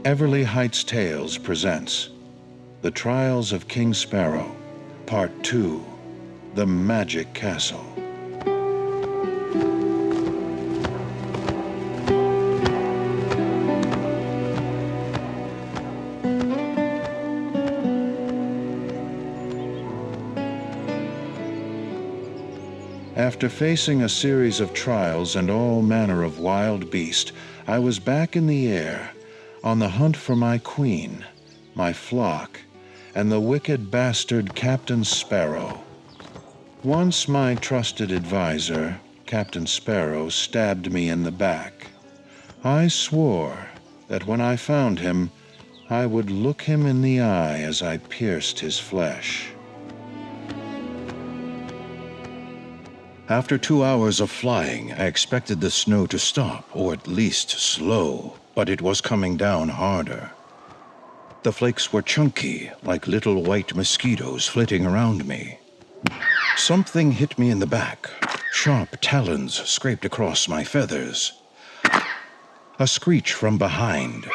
Everly Heights Tales presents The Trials of King Sparrow, Part 2, The Magic Castle. After facing a series of trials and all manner of wild beast, I was back in the air, on the hunt for my queen, my flock, and the wicked bastard Captain Sparrow. Once my trusted advisor, Captain Sparrow, stabbed me in the back. I swore that when I found him, I would look him in the eye as I pierced his flesh. After 2 hours of flying, I expected the snow to stop, or at least slow, but it was coming down harder. The flakes were chunky, like little white mosquitoes flitting around me. Something hit me in the back. Sharp talons scraped across my feathers. A screech from behind.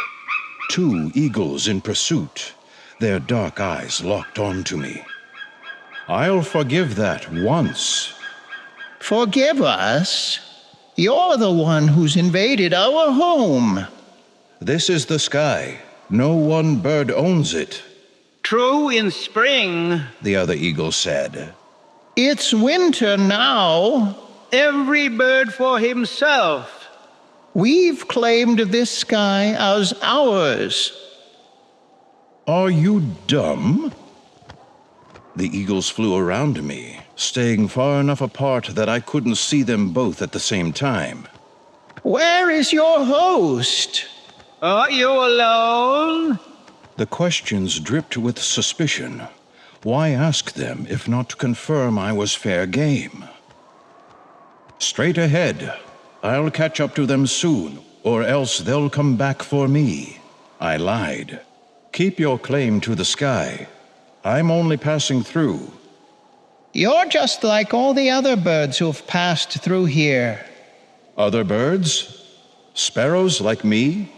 2 eagles in pursuit, their dark eyes locked onto me. I'll forgive that once. Forgive us? You're the one who's invaded our home. This is the sky. No one bird owns it. True in spring, The other eagle said. It's winter now. every bird for himself. We've claimed this sky as ours. Are you dumb? The eagles flew around me, staying far enough apart that I couldn't see them both at the same time. Where is your host? Are you alone? The questions dripped with suspicion. Why ask them if not to confirm I was fair game? Straight ahead. I'll catch up to them soon, or else they'll come back for me. I lied. Keep your claim to the sky. I'm only passing through. You're just like all the other birds who've passed through here. Other birds? Sparrows like me?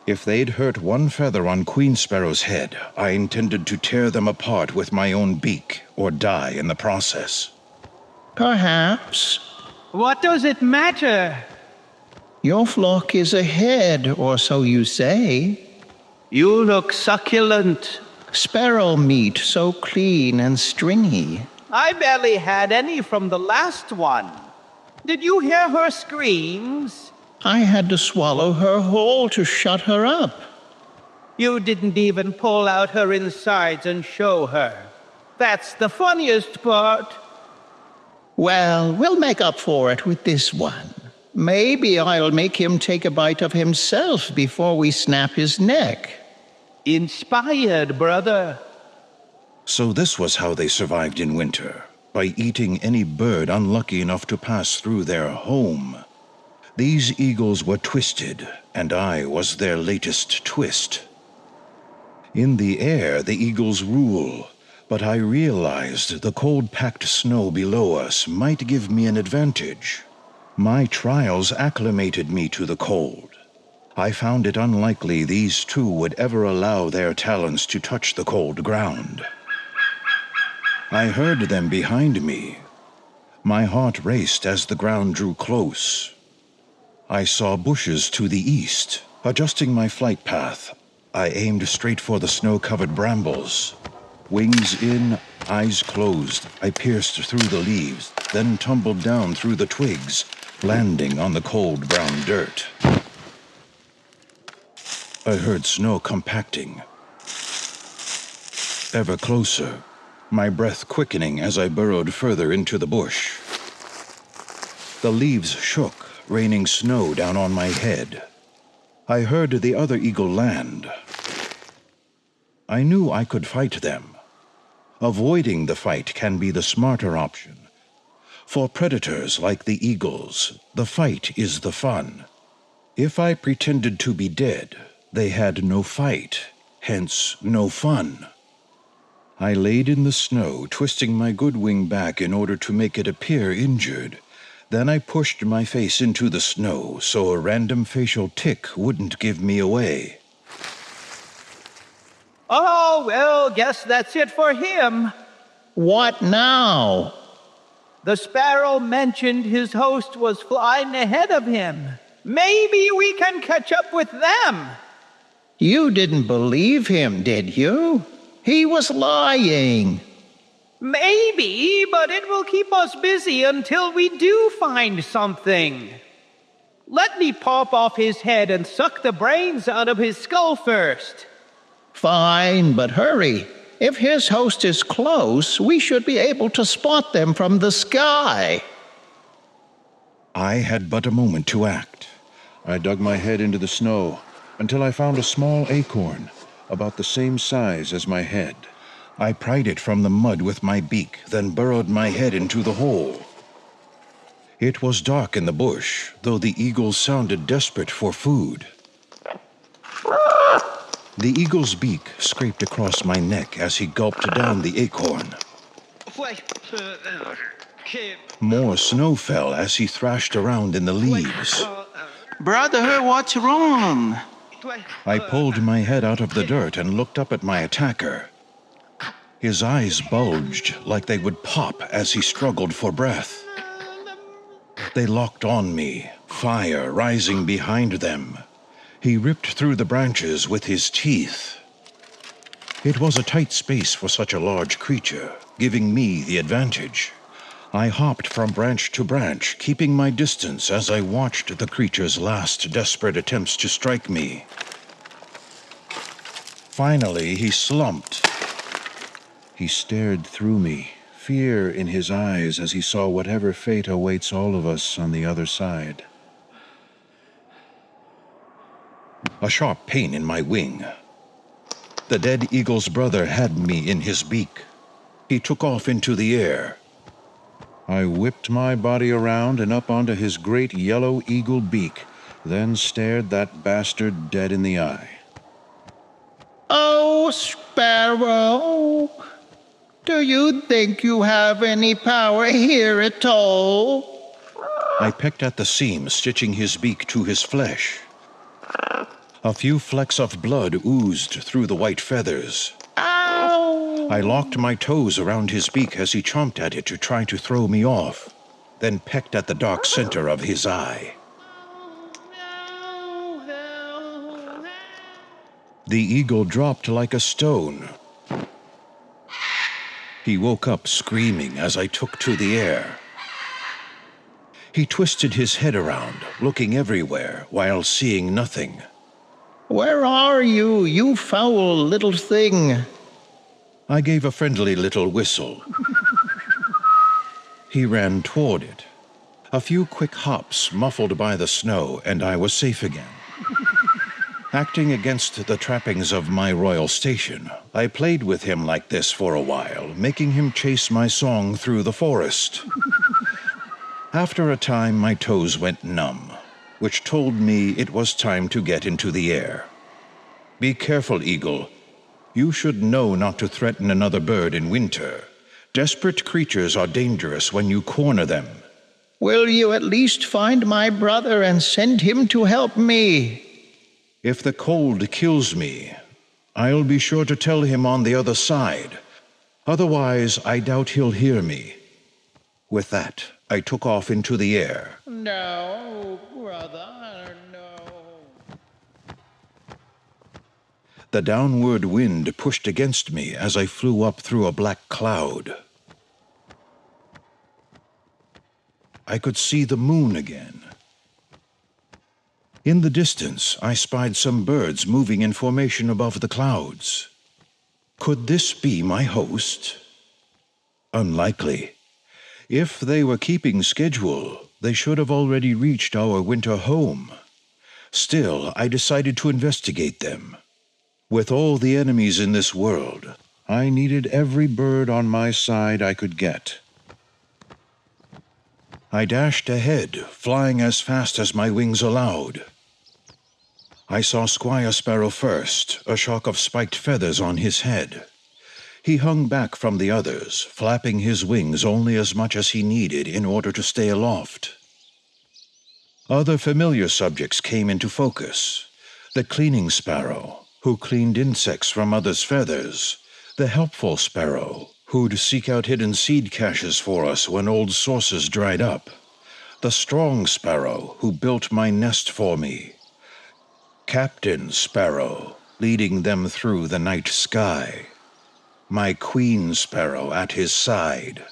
If they'd hurt one feather on Queen Sparrow's head, I intended to tear them apart with my own beak, or die in the process. Perhaps. What does it matter? Your flock is ahead, or so you say. You look succulent. Sparrow meat so clean and stringy. I barely had any from the last one. Did you hear her screams? I had to swallow her whole to shut her up. You didn't even pull out her insides and show her. That's the funniest part. Well, we'll make up for it with this one. Maybe I'll make him take a bite of himself before we snap his neck. Inspired, brother. So this was how they survived in winter, by eating any bird unlucky enough to pass through their home. These eagles were twisted, and I was their latest twist. In the air, the eagles rule, but I realized the cold-packed snow below us might give me an advantage. My trials acclimated me to the cold. I found it unlikely these two would ever allow their talons to touch the cold ground. I heard them behind me. My heart raced as the ground drew close. I saw bushes to the east. Adjusting my flight path, I aimed straight for the snow-covered brambles. Wings in, eyes closed, I pierced through the leaves, then tumbled down through the twigs, landing on the cold brown dirt. I heard snow compacting. Ever closer, my breath quickening as I burrowed further into the bush. The leaves shook, raining snow down on my head. I heard the other eagle land. I knew I could fight them. Avoiding the fight can be the smarter option. For predators like the eagles, the fight is the fun. If I pretended to be dead, they had no fight, hence no fun. I laid in the snow, twisting my good wing back in order to make it appear injured. Then I pushed my face into the snow so a random facial tick wouldn't give me away. Oh, well, guess that's it for him. What now? The sparrow mentioned his host was flying ahead of him. Maybe we can catch up with them. You didn't believe him, did you? He was lying. Maybe, but it will keep us busy until we do find something. Let me pop off his head and suck the brains out of his skull first. Fine, but hurry. If his host is close, we should be able to spot them from the sky. I had but a moment to act. I dug my head into the snow until I found a small acorn, about the same size as my head. I pried it from the mud with my beak, then burrowed my head into the hole. It was dark in the bush, though the eagles sounded desperate for food. The eagle's beak scraped across my neck as he gulped down the acorn. More snow fell as he thrashed around in the leaves. Brother, what's wrong? I pulled my head out of the dirt and looked up at my attacker. His eyes bulged like they would pop as he struggled for breath. They locked on me, fire rising behind them. He ripped through the branches with his teeth. It was a tight space for such a large creature, giving me the advantage. I hopped from branch to branch, keeping my distance as I watched the creature's last desperate attempts to strike me. Finally, he slumped. He stared through me, fear in his eyes as he saw whatever fate awaits all of us on the other side. A sharp pain in my wing. The dead eagle's brother had me in his beak. He took off into the air. I whipped my body around and up onto his great yellow eagle beak, then stared that bastard dead in the eye. Oh, Sparrow, do you think you have any power here at all? I pecked at the seam, stitching his beak to his flesh. A few flecks of blood oozed through the white feathers. Ow! I locked my toes around his beak as he chomped at it to try to throw me off, then pecked at the dark center of his eye. The eagle dropped like a stone. He woke up screaming as I took to the air. He twisted his head around, looking everywhere while seeing nothing. Where are you, you foul little thing? I gave a friendly little whistle. He ran toward it. A few quick hops muffled by the snow, and I was safe again. Acting against the trappings of my royal station, I played with him like this for a while, making him chase my song through the forest. After a time, my toes went numb, which told me it was time to get into the air. Be careful, eagle. You should know not to threaten another bird in winter. Desperate creatures are dangerous when you corner them. Will you at least find my brother and send him to help me? If the cold kills me, I'll be sure to tell him on the other side. Otherwise, I doubt he'll hear me. With that, I took off into the air. No, brother, no. The downward wind pushed against me as I flew up through a black cloud. I could see the moon again. In the distance, I spied some birds moving in formation above the clouds. Could this be my host? Unlikely. If they were keeping schedule, they should have already reached our winter home. Still, I decided to investigate them. With all the enemies in this world, I needed every bird on my side I could get. I dashed ahead, flying as fast as my wings allowed. I saw Squire Sparrow first, a shock of spiked feathers on his head. He hung back from the others, flapping his wings only as much as he needed in order to stay aloft. Other familiar subjects came into focus. The cleaning sparrow, who cleaned insects from others' feathers, the helpful sparrow, who'd seek out hidden seed caches for us when old sources dried up, the strong sparrow who built my nest for me, Captain Sparrow, leading them through the night sky, my Queen Sparrow at his side.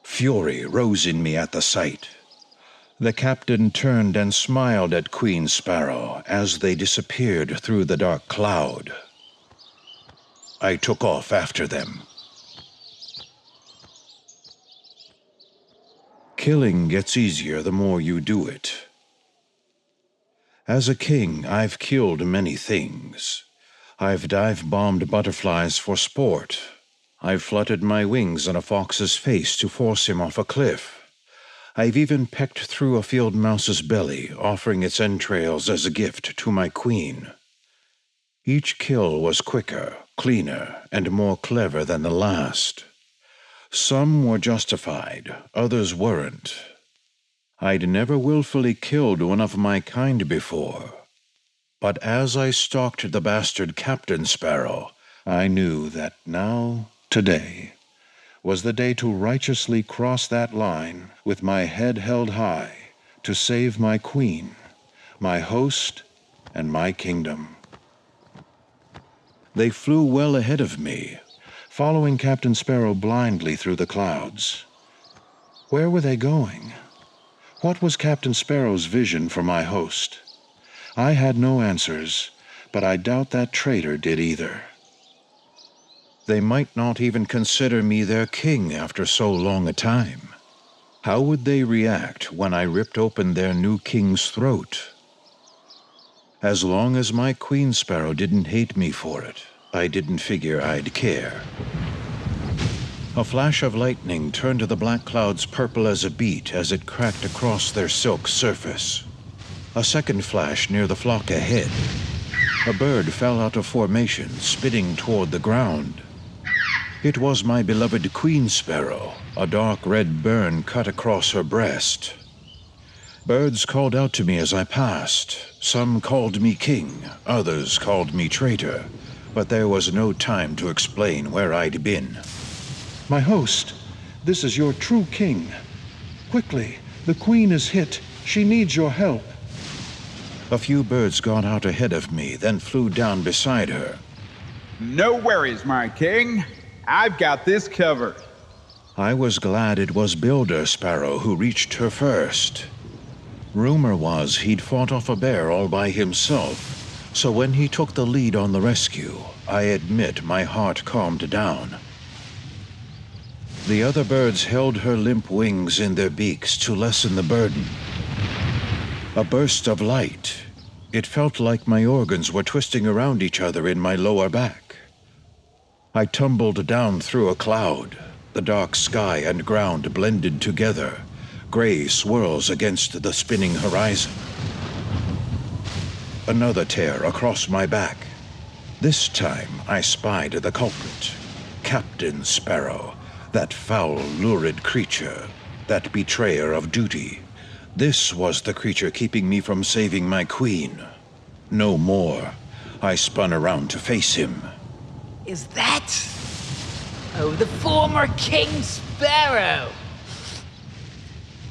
Fury rose in me at the sight. The captain turned and smiled at Queen Sparrow as they disappeared through the dark cloud. I took off after them. Killing gets easier the more you do it. As a king, I've killed many things. I've dive-bombed butterflies for sport. I've fluttered my wings in a fox's face to force him off a cliff. I've even pecked through a field mouse's belly, offering its entrails as a gift to my queen. Each kill was quicker, cleaner, and more clever than the last. Some were justified, others weren't. I'd never willfully killed one of my kind before. But as I stalked the bastard Captain Sparrow, I knew that now, today, was the day to righteously cross that line with my head held high to save my queen, my host, and my kingdom. They flew well ahead of me, following Captain Sparrow blindly through the clouds. Where were they going? What was Captain Sparrow's vision for my host? I had no answers, but I doubt that traitor did either. They might not even consider me their king after so long a time. How would they react when I ripped open their new king's throat? As long as my Queen Sparrow didn't hate me for it, I didn't figure I'd care. A flash of lightning turned the black clouds purple as a beet as it cracked across their silk surface. A second flash near the flock ahead. A bird fell out of formation, spitting toward the ground. It was my beloved Queen Sparrow, a dark red burn cut across her breast. Birds called out to me as I passed. Some called me king, others called me traitor, but there was no time to explain where I'd been. My host, this is your true king. Quickly, the queen is hit. She needs your help. A few birds got out ahead of me, then flew down beside her. No worries, my king. I've got this covered. I was glad it was Builder Sparrow who reached her first. Rumor was he'd fought off a bear all by himself, so when he took the lead on the rescue, I admit my heart calmed down. The other birds held her limp wings in their beaks to lessen the burden. A burst of light. It felt like my organs were twisting around each other in my lower back. I tumbled down through a cloud. The dark sky and ground blended together, gray swirls against the spinning horizon. Another tear across my back. This time I spied the culprit, Captain Sparrow, that foul, lurid creature, that betrayer of duty. This was the creature keeping me from saving my queen. No more. I spun around to face him. Is that? Oh, the former King Sparrow!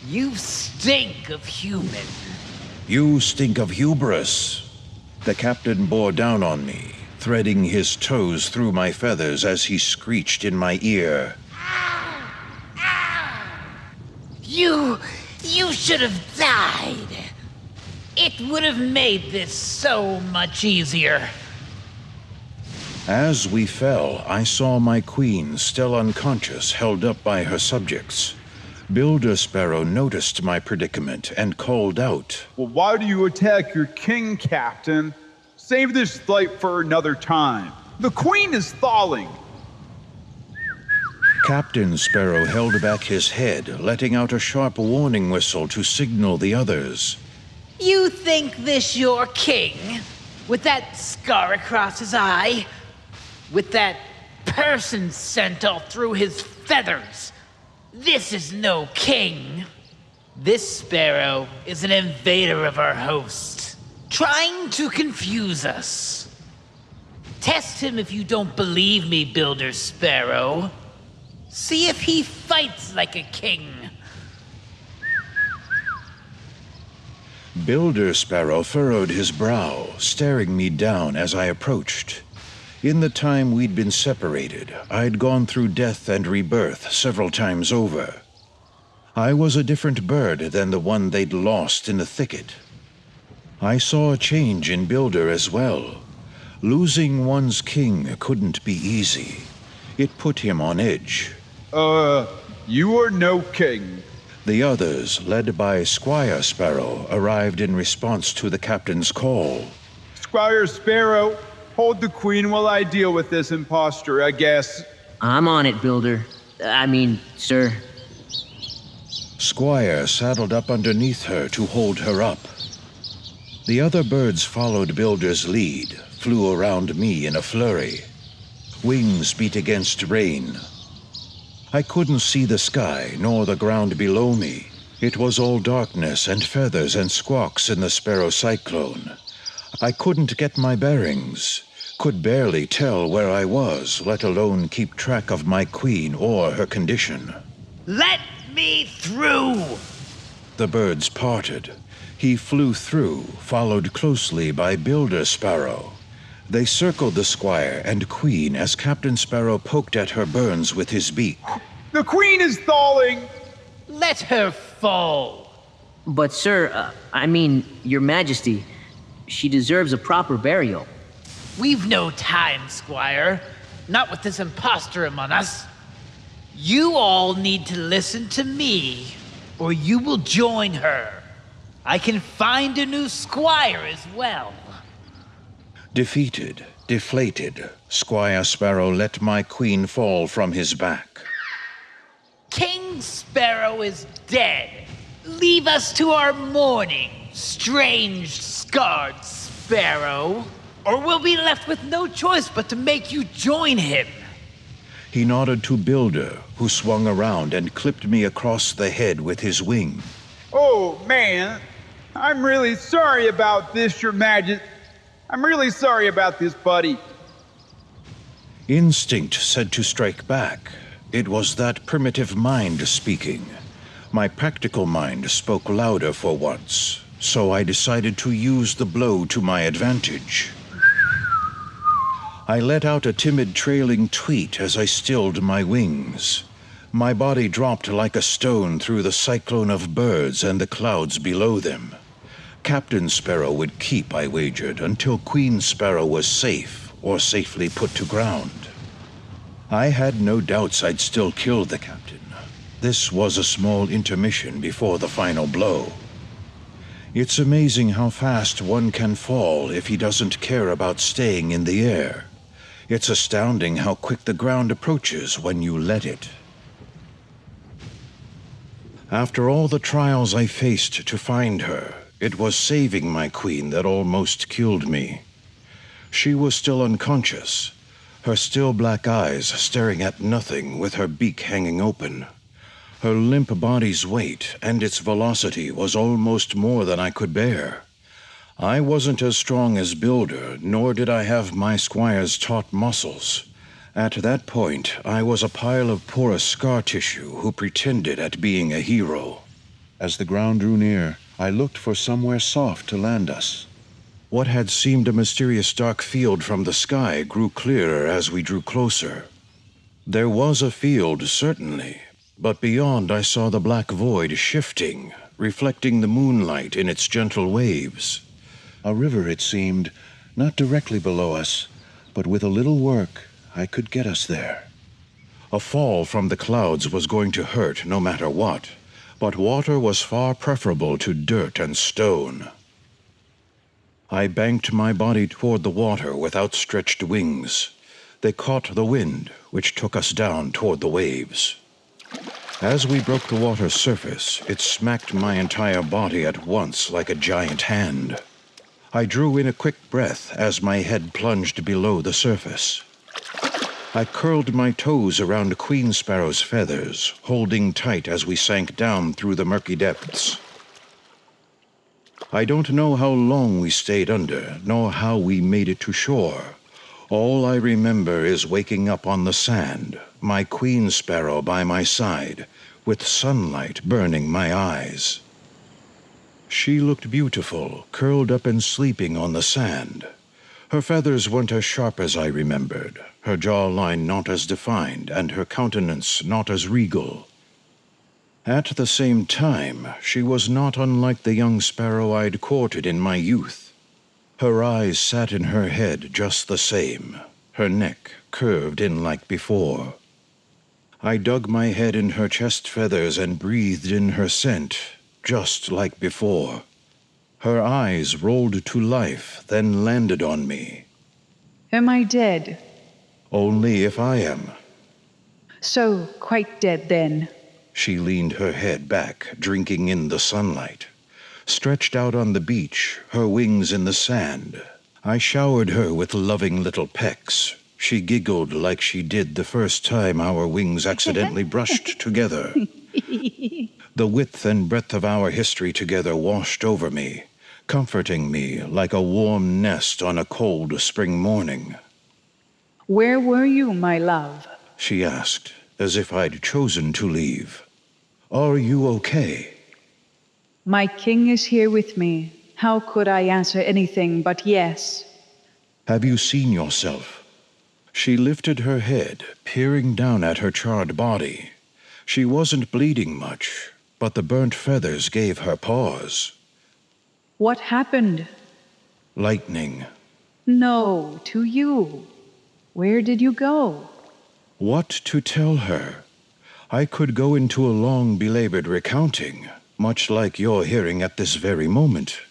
You stink of human. You stink of hubris. The captain bore down on me, threading his toes through my feathers as he screeched in my ear. You should have died. It would have made this so much easier. As we fell, I saw my queen, still unconscious, held up by her subjects. Builder Sparrow noticed my predicament and called out. Well, why do you attack your king, Captain? Save this fight for another time. The queen is thawing. Captain Sparrow held back his head, letting out a sharp warning whistle to signal the others. You think this your king? With that scar across his eye? With that person sent all through his feathers? This is no king. This sparrow is an invader of our host, trying to confuse us. Test him if you don't believe me, Builder Sparrow. See if he fights like a king. Builder Sparrow furrowed his brow, staring me down as I approached. In the time we'd been separated, I'd gone through death and rebirth several times over. I was a different bird than the one they'd lost in the thicket. I saw a change in Builder as well. Losing one's king couldn't be easy. It put him on edge. You are no king. The others, led by Squire Sparrow, arrived in response to the captain's call. Squire Sparrow, hold the queen while I deal with this impostor, I guess. I'm on it, Builder. Sir. Squire saddled up underneath her to hold her up. The other birds followed Builder's lead, flew around me in a flurry. Wings beat against rain. I couldn't see the sky nor the ground below me. It was all darkness and feathers and squawks in the sparrow cyclone. I couldn't get my bearings, could barely tell where I was, let alone keep track of my queen or her condition. Let me through! The birds parted. He flew through, followed closely by Builder Sparrow. They circled the squire and queen as Captain Sparrow poked at her burns with his beak. The queen is thawing! Let her fall! But sir, Your Majesty, she deserves a proper burial. We've no time, Squire. Not with this impostor among us. You all need to listen to me, or you will join her. I can find a new squire as well. Defeated, deflated, Squire Sparrow let my queen fall from his back. King Sparrow is dead. Leave us to our mourning, strange, scarred Sparrow. Or we'll be left with no choice but to make you join him. He nodded to Builder, who swung around and clipped me across the head with his wing. Oh, man. I'm really sorry about this, Your Majesty. I'm really sorry about this, buddy. Instinct said to strike back. It was that primitive mind speaking. My practical mind spoke louder for once, so I decided to use the blow to my advantage. I let out a timid trailing tweet as I stilled my wings. My body dropped like a stone through the cyclone of birds and the clouds below them. Captain Sparrow would keep, I wagered, until Queen Sparrow was safe or safely put to ground. I had no doubts I'd still kill the captain. This was a small intermission before the final blow. It's amazing how fast one can fall if he doesn't care about staying in the air. It's astounding how quick the ground approaches when you let it. After all the trials I faced to find her, it was saving my queen that almost killed me. She was still unconscious, her still black eyes staring at nothing with her beak hanging open. Her limp body's weight and its velocity was almost more than I could bear. I wasn't as strong as Builder, nor did I have my squire's taut muscles. At that point, I was a pile of porous scar tissue who pretended at being a hero. As the ground drew near, I looked for somewhere soft to land us. What had seemed a mysterious dark field from the sky grew clearer as we drew closer. There was a field, certainly, but beyond I saw the black void shifting, reflecting the moonlight in its gentle waves. A river, it seemed, not directly below us, but with a little work, I could get us there. A fall from the clouds was going to hurt no matter what, but water was far preferable to dirt and stone. I banked my body toward the water with outstretched wings. They caught the wind, which took us down toward the waves. As we broke the water's surface, it smacked my entire body at once like a giant hand. I drew in a quick breath as my head plunged below the surface. I curled my toes around Queen Sparrow's feathers, holding tight as we sank down through the murky depths. I don't know how long we stayed under, nor how we made it to shore. All I remember is waking up on the sand, my Queen Sparrow by my side, with sunlight burning my eyes. She looked beautiful, curled up and sleeping on the sand. Her feathers weren't as sharp as I remembered, her jawline not as defined, and her countenance not as regal. At the same time, she was not unlike the young sparrow I'd courted in my youth. Her eyes sat in her head just the same, her neck curved in like before. I dug my head in her chest feathers and breathed in her scent, just like before. Her eyes rolled to life, then landed on me. Am I dead? Only if I am. So, quite dead then. She leaned her head back, drinking in the sunlight. Stretched out on the beach, her wings in the sand, I showered her with loving little pecks. She giggled like she did the first time our wings accidentally brushed together. The width and breadth of our history together washed over me, comforting me like a warm nest on a cold spring morning. Where were you, my love? She asked, as if I'd chosen to leave. Are you okay? My king is here with me. How could I answer anything but yes? Have you seen yourself? She lifted her head, peering down at her charred body. She wasn't bleeding much, but the burnt feathers gave her pause. What happened? Lightning. No, to you. Where did you go? What to tell her? I could go into a long, belabored recounting, much like you're hearing at this very moment.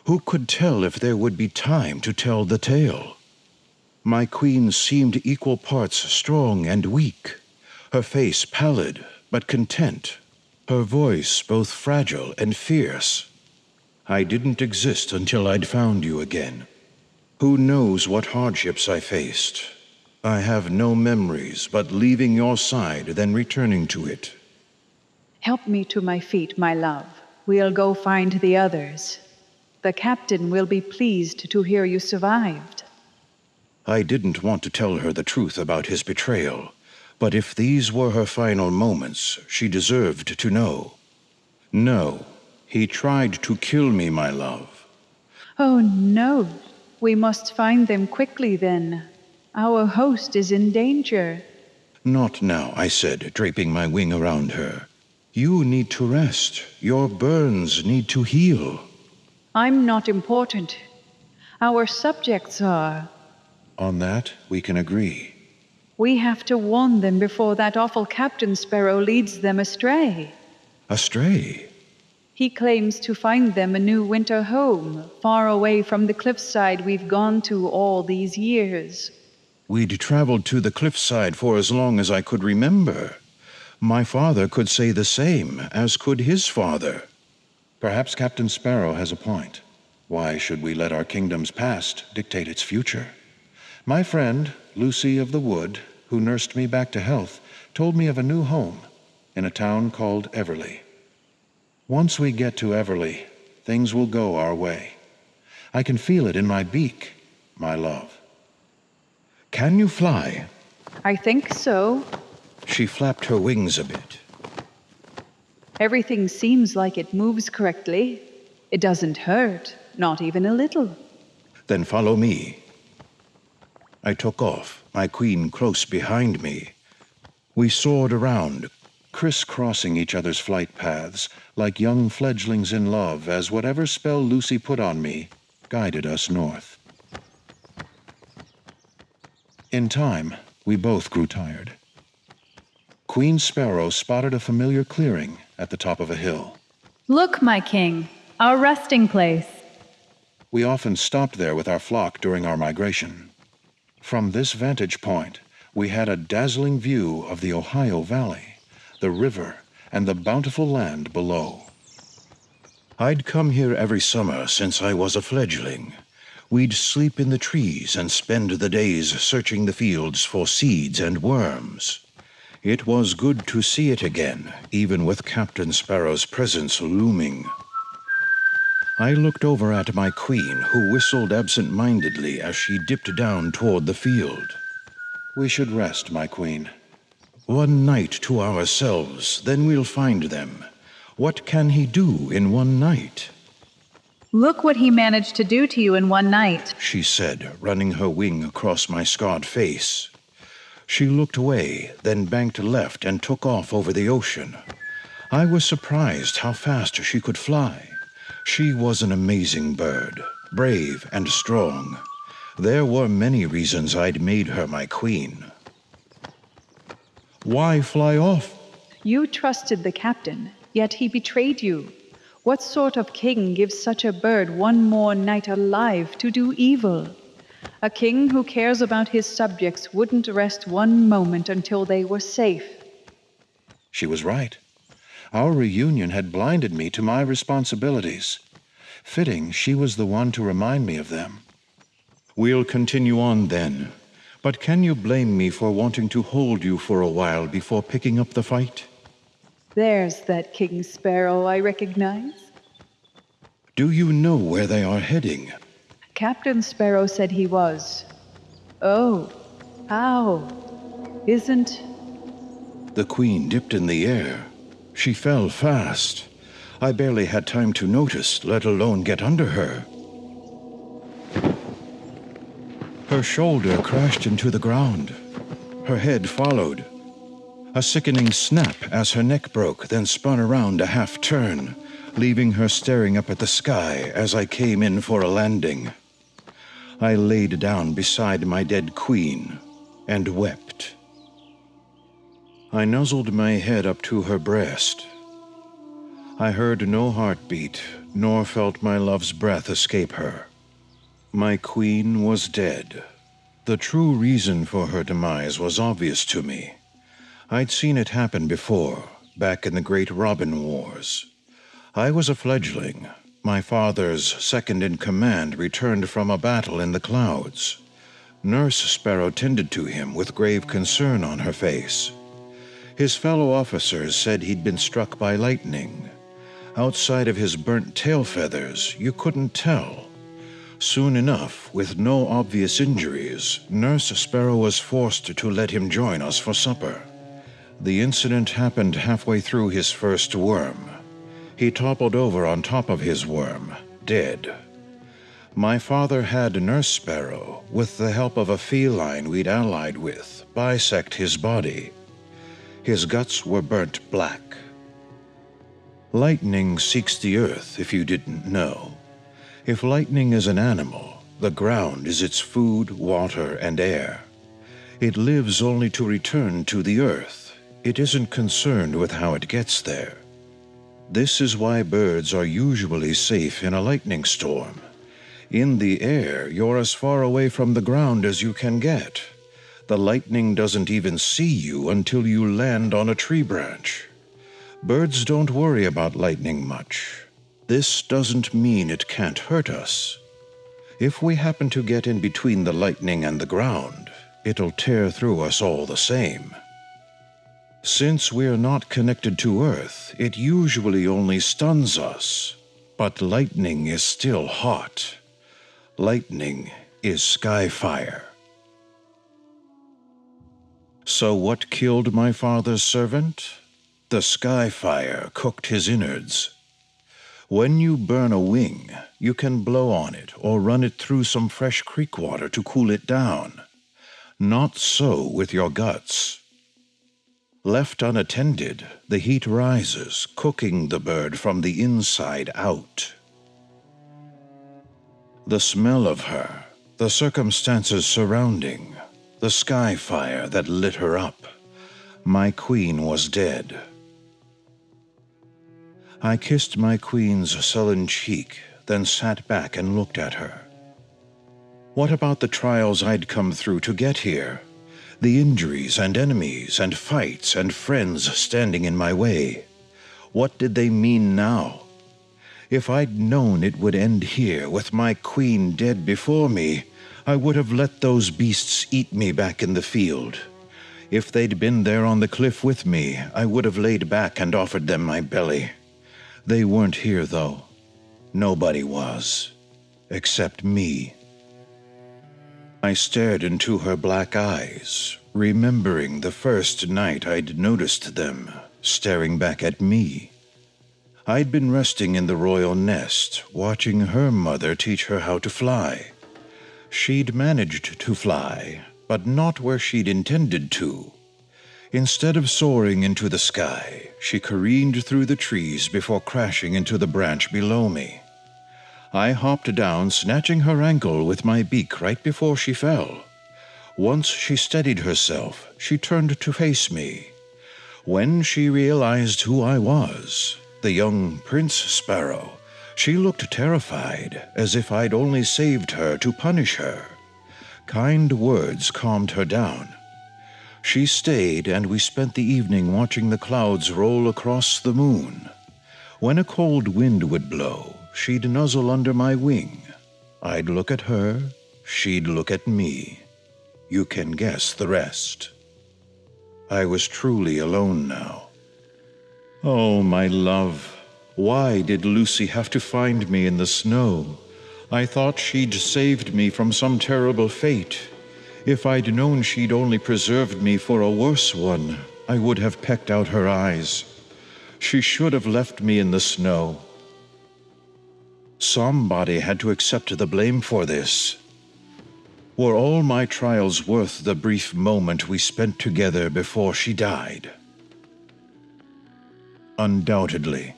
Who could tell if there would be time to tell the tale? My queen seemed equal parts strong and weak, her face pallid but content, her voice both fragile and fierce. I didn't exist until I'd found you again. Who knows what hardships I faced? I have no memories but leaving your side, then returning to it. Help me to my feet, my love. We'll go find the others. The captain will be pleased to hear you survived. I didn't want to tell her the truth about his betrayal, but if these were her final moments, she deserved to know. No, he tried to kill me, my love. Oh, no. We must find them quickly, then. Our host is in danger. Not now, I said, draping my wing around her. You need to rest. Your burns need to heal. I'm not important. Our subjects are. On that, we can agree. We have to warn them before that awful Captain Sparrow leads them astray. Astray? He claims to find them a new winter home, far away from the cliffside we've gone to all these years. We'd traveled to the cliffside for as long as I could remember. My father could say the same, as could his father. Perhaps Captain Sparrow has a point. Why should we let our kingdom's past dictate its future? My friend, Lucy of the Wood, who nursed me back to health, told me of a new home in a town called Everley. Once we get to Everley, things will go our way. I can feel it in my beak, my love. Can you fly? I think so. She flapped her wings a bit. Everything seems like it moves correctly. It doesn't hurt, not even a little. Then follow me. I took off, my queen close behind me. We soared around, crisscrossing each other's flight paths, like young fledglings in love, as whatever spell Lucy put on me guided us north. In time, we both grew tired. Queen Sparrow spotted a familiar clearing at the top of a hill. Look, my king, our resting place. We often stopped there with our flock during our migration. From this vantage point, we had a dazzling view of the Ohio Valley, the river, and the bountiful land below. I'd come here every summer since I was a fledgling. We'd sleep in the trees and spend the days searching the fields for seeds and worms. It was good to see it again, even with Captain Sparrow's presence looming. I looked over at my queen, who whistled absent-mindedly as she dipped down toward the field. We should rest, my queen. One night to ourselves, then we'll find them. What can he do in one night? Look what he managed to do to you in one night, She said, running her wing across my scarred face. She looked away, then banked left and took off over the ocean. I was surprised how fast she could fly. She was an amazing bird, brave and strong. There were many reasons I'd made her my queen. Why fly off? You trusted the captain, yet he betrayed you. What sort of king gives such a bird one more night alive to do evil? A king who cares about his subjects wouldn't rest one moment until they were safe. She was right. Our reunion had blinded me to my responsibilities. Fitting she was the one to remind me of them. We'll continue on then. But can you blame me for wanting to hold you for a while before picking up the fight? There's that King Sparrow I recognize. Do you know where they are heading? Captain Sparrow said he was. Oh, how? Isn't... The queen dipped in the air. She fell fast. I barely had time to notice, let alone get under her. Her shoulder crashed into the ground. Her head followed. A sickening snap as her neck broke, then spun around a half-turn, leaving her staring up at the sky as I came in for a landing. I laid down beside my dead queen and wept. I nuzzled my head up to her breast. I heard no heartbeat, nor felt my love's breath escape her. My queen was dead. The true reason for her demise was obvious to me. I'd seen it happen before, back in the Great Robin Wars. I was a fledgling. My father's second-in-command returned from a battle in the clouds. Nurse Sparrow tended to him with grave concern on her face. His fellow officers said he'd been struck by lightning. Outside of his burnt tail feathers, you couldn't tell. Soon enough, with no obvious injuries, Nurse Sparrow was forced to let him join us for supper. The incident happened halfway through his first worm. He toppled over on top of his worm, dead. My father had Nurse Sparrow, with the help of a feline we'd allied with, bisect his body. His guts were burnt black. Lightning seeks the earth, if you didn't know. If lightning is an animal, the ground is its food, water, and air. It lives only to return to the earth. It isn't concerned with how it gets there. This is why birds are usually safe in a lightning storm. In the air, you're as far away from the ground as you can get. The lightning doesn't even see you until you land on a tree branch. Birds don't worry about lightning much. This doesn't mean it can't hurt us. If we happen to get in between the lightning and the ground, it'll tear through us all the same. Since we're not connected to Earth, it usually only stuns us. But lightning is still hot. Lightning is sky fire. So what killed my father's servant? The sky fire cooked his innards. When you burn a wing, you can blow on it or run it through some fresh creek water to cool it down. Not so with your guts. Left unattended, the heat rises, cooking the bird from the inside out. The smell of her, the circumstances surrounding, the sky fire that lit her up. My queen was dead. I kissed my queen's sullen cheek, then sat back and looked at her. What about the trials I'd come through to get here? The injuries and enemies and fights and friends standing in my way. What did they mean now? If I'd known it would end here with my queen dead before me, I would have let those beasts eat me back in the field. If they'd been there on the cliff with me, I would have laid back and offered them my belly. They weren't here, though. Nobody was, except me. I stared into her black eyes, remembering the first night I'd noticed them, staring back at me. I'd been resting in the royal nest, watching her mother teach her how to fly. She'd managed to fly, but not where she'd intended to. Instead of soaring into the sky, she careened through the trees before crashing into the branch below me. I hopped down, snatching her ankle with my beak right before she fell. Once she steadied herself, she turned to face me. When she realized who I was, the young Prince Sparrow, she looked terrified, as if I'd only saved her to punish her. Kind words calmed her down. She stayed, and we spent the evening watching the clouds roll across the moon. When a cold wind would blow, she'd nuzzle under my wing. I'd look at her, she'd look at me. You can guess the rest. I was truly alone now. Oh, my love, why did Lucy have to find me in the snow? I thought she'd saved me from some terrible fate. If I'd known she'd only preserved me for a worse one, I would have pecked out her eyes. She should have left me in the snow. Somebody had to accept the blame for this. Were all my trials worth the brief moment we spent together before she died? Undoubtedly.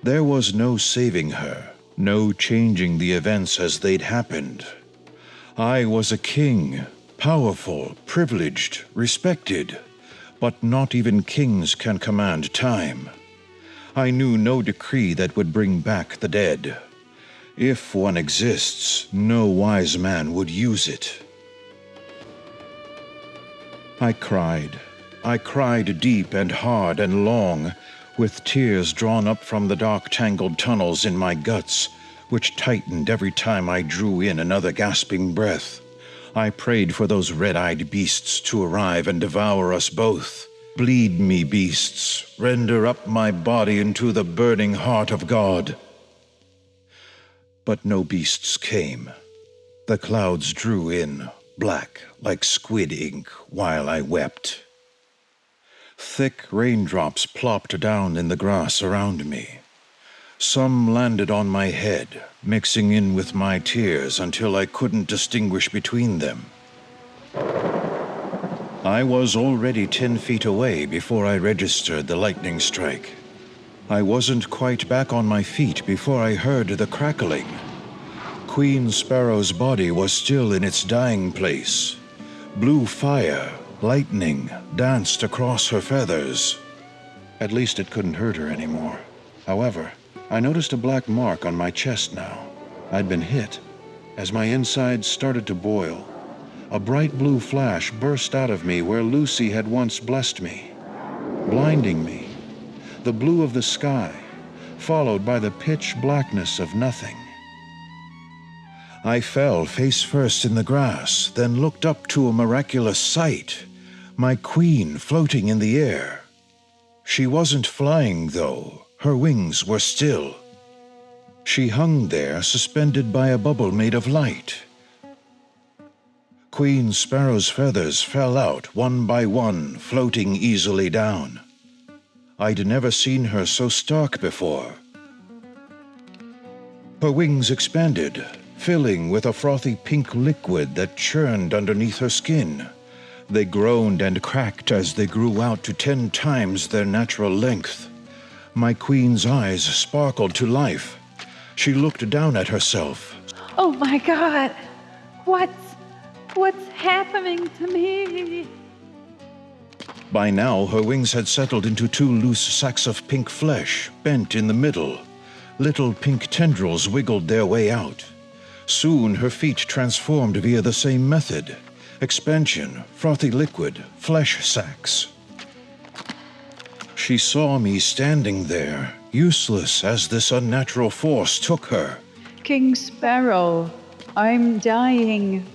There was no saving her, no changing the events as they'd happened. I was a king, powerful, privileged, respected, but not even kings can command time. I knew no decree that would bring back the dead. If one exists, no wise man would use it. I cried. I cried deep and hard and long, with tears drawn up from the dark, tangled tunnels in my guts, which tightened every time I drew in another gasping breath. I prayed for those red-eyed beasts to arrive and devour us both. Bleed me, beasts, render up my body into the burning heart of God. But no beasts came. The clouds drew in, black like squid ink, while I wept. Thick raindrops plopped down in the grass around me. Some landed on my head, mixing in with my tears until I couldn't distinguish between them. I was already 10 feet away before I registered the lightning strike. I wasn't quite back on my feet before I heard the crackling. Queen Sparrow's body was still in its dying place. Blue fire, lightning, danced across her feathers. At least it couldn't hurt her anymore. However, I noticed a black mark on my chest now. I'd been hit. As my insides started to boil, a bright blue flash burst out of me where Lucy had once blessed me, blinding me. The blue of the sky, followed by the pitch blackness of nothing. I fell face first in the grass, then looked up to a miraculous sight, my queen floating in the air. She wasn't flying, though. Her wings were still. She hung there, suspended by a bubble made of light. Queen Sparrow's feathers fell out one by one, floating easily down. I'd never seen her so stark before. Her wings expanded, filling with a frothy pink liquid that churned underneath her skin. They groaned and cracked as they grew out to 10 times their natural length. My queen's eyes sparkled to life. She looked down at herself. Oh my God! What's happening to me? By now, her wings had settled into 2 loose sacks of pink flesh, bent in the middle. Little pink tendrils wiggled their way out. Soon, her feet transformed via the same method. Expansion, frothy liquid, flesh sacks. She saw me standing there, useless as this unnatural force took her. King Sparrow, I'm dying.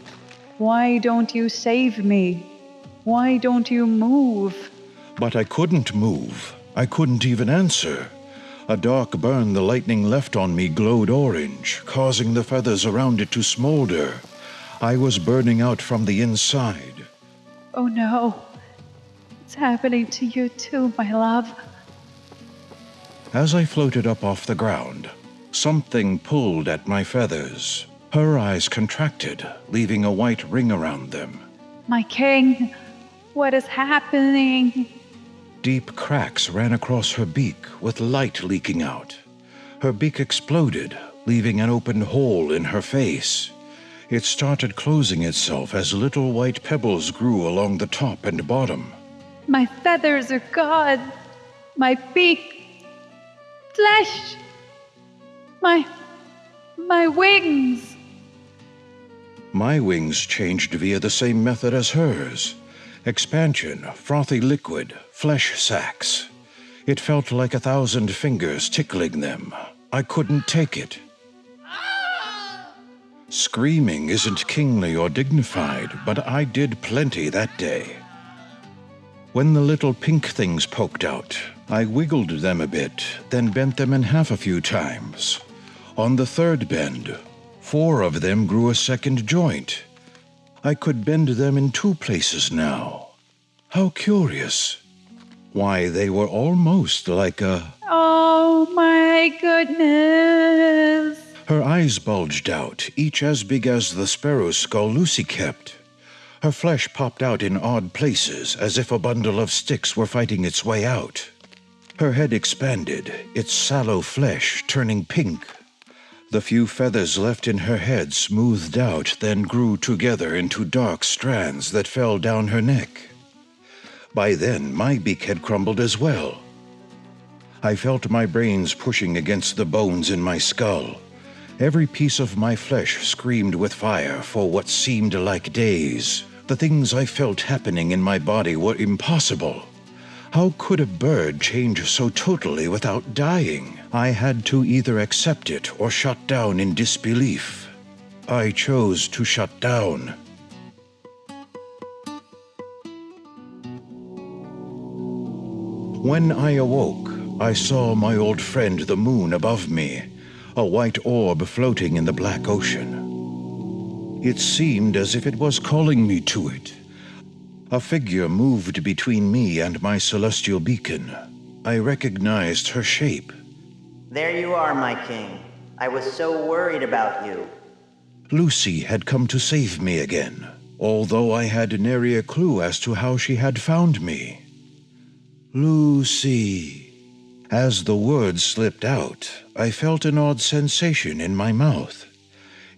Why don't you save me? Why don't you move? But I couldn't move. I couldn't even answer. A dark burn the lightning left on me glowed orange, causing the feathers around it to smolder. I was burning out from the inside. Oh no. It's happening to you too, my love. As I floated up off the ground, something pulled at my feathers. Her eyes contracted, leaving a white ring around them. My king, what is happening? Deep cracks ran across her beak, with light leaking out. Her beak exploded, leaving an open hole in her face. It started closing itself as little white pebbles grew along the top and bottom. My feathers are gone. My beak. Flesh. My wings. My wings changed via the same method as hers. Expansion, frothy liquid, flesh sacs. It felt like 1,000 fingers tickling them. I couldn't take it. Screaming isn't kingly or dignified, but I did plenty that day. When the little pink things poked out, I wiggled them a bit, then bent them in half a few times. On the third bend, 4 of them grew a second joint. I could bend them in 2 places now. How curious. Why, they were almost like a... Oh my goodness. Her eyes bulged out, each as big as the sparrow's skull Lucy kept. Her flesh popped out in odd places, as if a bundle of sticks were fighting its way out. Her head expanded, its sallow flesh turning pink. The few feathers left in her head smoothed out, then grew together into dark strands that fell down her neck. By then, my beak had crumbled as well. I felt my brains pushing against the bones in my skull. Every piece of my flesh screamed with fire for what seemed like days. The things I felt happening in my body were impossible. How could a bird change so totally without dying? I had to either accept it or shut down in disbelief. I chose to shut down. When I awoke, I saw my old friend the moon above me, a white orb floating in the black ocean. It seemed as if it was calling me to it. A figure moved between me and my celestial beacon. I recognized her shape. There you are, my king. I was so worried about you. Lucy had come to save me again, although I had nary a clue as to how she had found me. Lucy. As the words slipped out, I felt an odd sensation in my mouth.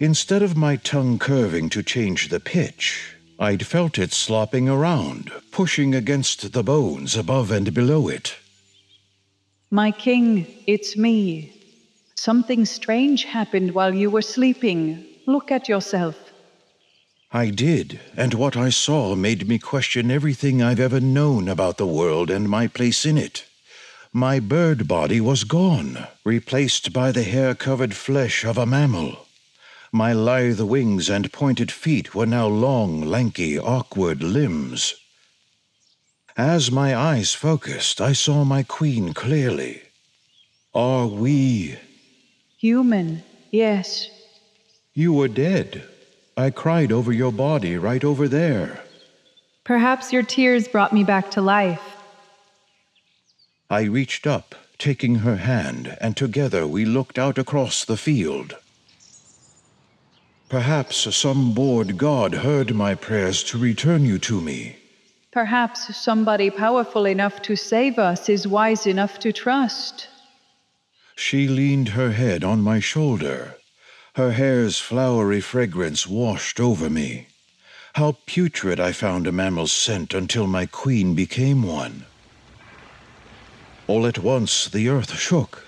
Instead of my tongue curving to change the pitch, I'd felt it slopping around, pushing against the bones above and below it. My king, it's me. Something strange happened while you were sleeping. Look at yourself. I did, and what I saw made me question everything I've ever known about the world and my place in it. My bird body was gone, replaced by the hair-covered flesh of a mammal. My lithe wings and pointed feet were now long, lanky, awkward limbs. As my eyes focused, I saw my queen clearly. Are we... Human, yes. You were dead. I cried over your body right over there. Perhaps your tears brought me back to life. I reached up, taking her hand, and together we looked out across the field. Perhaps some bored god heard my prayers to return you to me. Perhaps somebody powerful enough to save us is wise enough to trust. She leaned her head on my shoulder. Her hair's flowery fragrance washed over me. How putrid I found a mammal's scent until my queen became one. All at once the earth shook.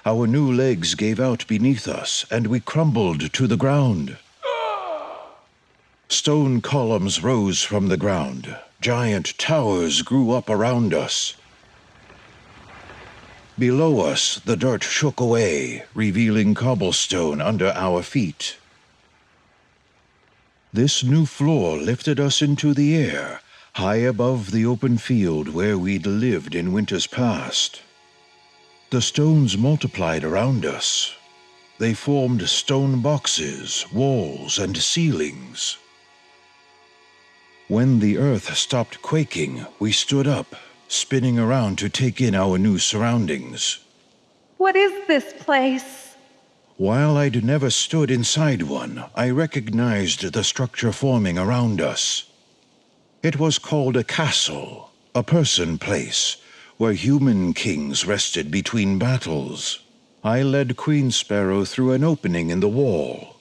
Our new legs gave out beneath us, and we crumbled to the ground. Stone columns rose from the ground. Giant towers grew up around us. Below us, the dirt shook away, revealing cobblestone under our feet. This new floor lifted us into the air, high above the open field where we'd lived in winters past. The stones multiplied around us. They formed stone boxes, walls, and ceilings. When the earth stopped quaking, we stood up, spinning around to take in our new surroundings. What is this place? While I'd never stood inside one, I recognized the structure forming around us. It was called a castle, a person place, where human kings rested between battles. I led Queen Sparrow through an opening in the wall.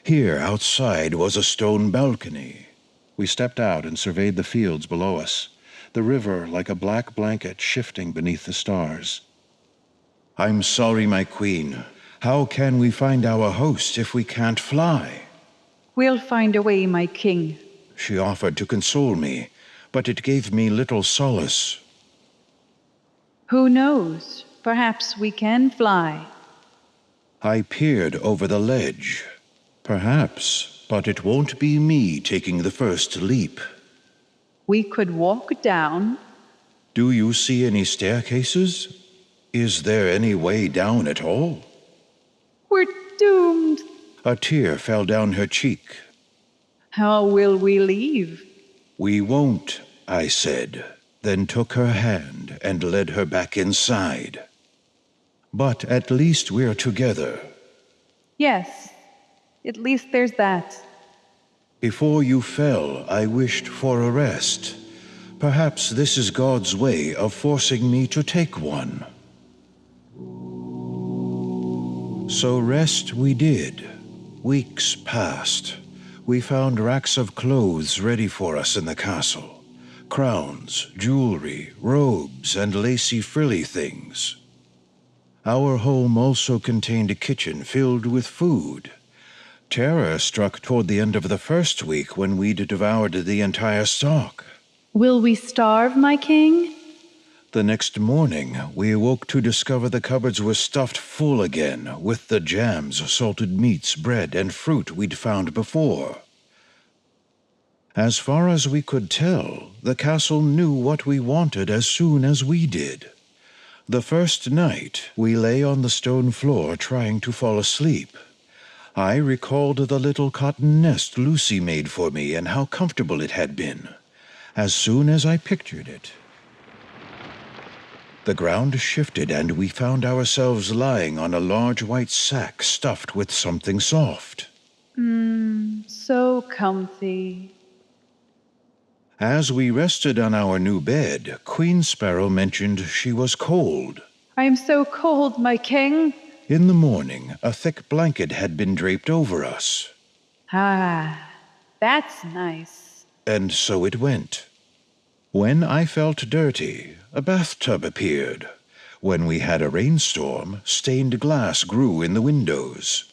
Here, outside, was a stone balcony. We stepped out and surveyed the fields below us, the river like a black blanket shifting beneath the stars. I'm sorry, my queen. How can we find our host if we can't fly? We'll find a way, my king. She offered to console me, but it gave me little solace. Who knows? Perhaps we can fly. I peered over the ledge. Perhaps, but it won't be me taking the first leap. We could walk down. Do you see any staircases? Is there any way down at all? We're doomed. A tear fell down her cheek. How will we leave? We won't, I said, then took her hand and led her back inside. But at least we're together. Yes, at least there's that. Before you fell, I wished for a rest. Perhaps this is God's way of forcing me to take one. So rest we did. Weeks passed. We found racks of clothes ready for us in the castle. Crowns, jewelry, robes, and lacy frilly things. Our home also contained a kitchen filled with food. Terror struck toward the end of the first week when we'd devoured the entire stock. Will we starve, my king? The next morning, we awoke to discover the cupboards were stuffed full again with the jams, salted meats, bread, and fruit we'd found before. As far as we could tell, the castle knew what we wanted as soon as we did. The first night, we lay on the stone floor trying to fall asleep. I recalled the little cotton nest Lucy made for me and how comfortable it had been. As soon as I pictured it, the ground shifted and we found ourselves lying on a large white sack stuffed with something soft. So comfy. As we rested on our new bed, Queen Sparrow mentioned she was cold. I am so cold, my king. In the morning, a thick blanket had been draped over us. Ah, that's nice. And so it went. When I felt dirty, a bathtub appeared. When we had a rainstorm, stained glass grew in the windows.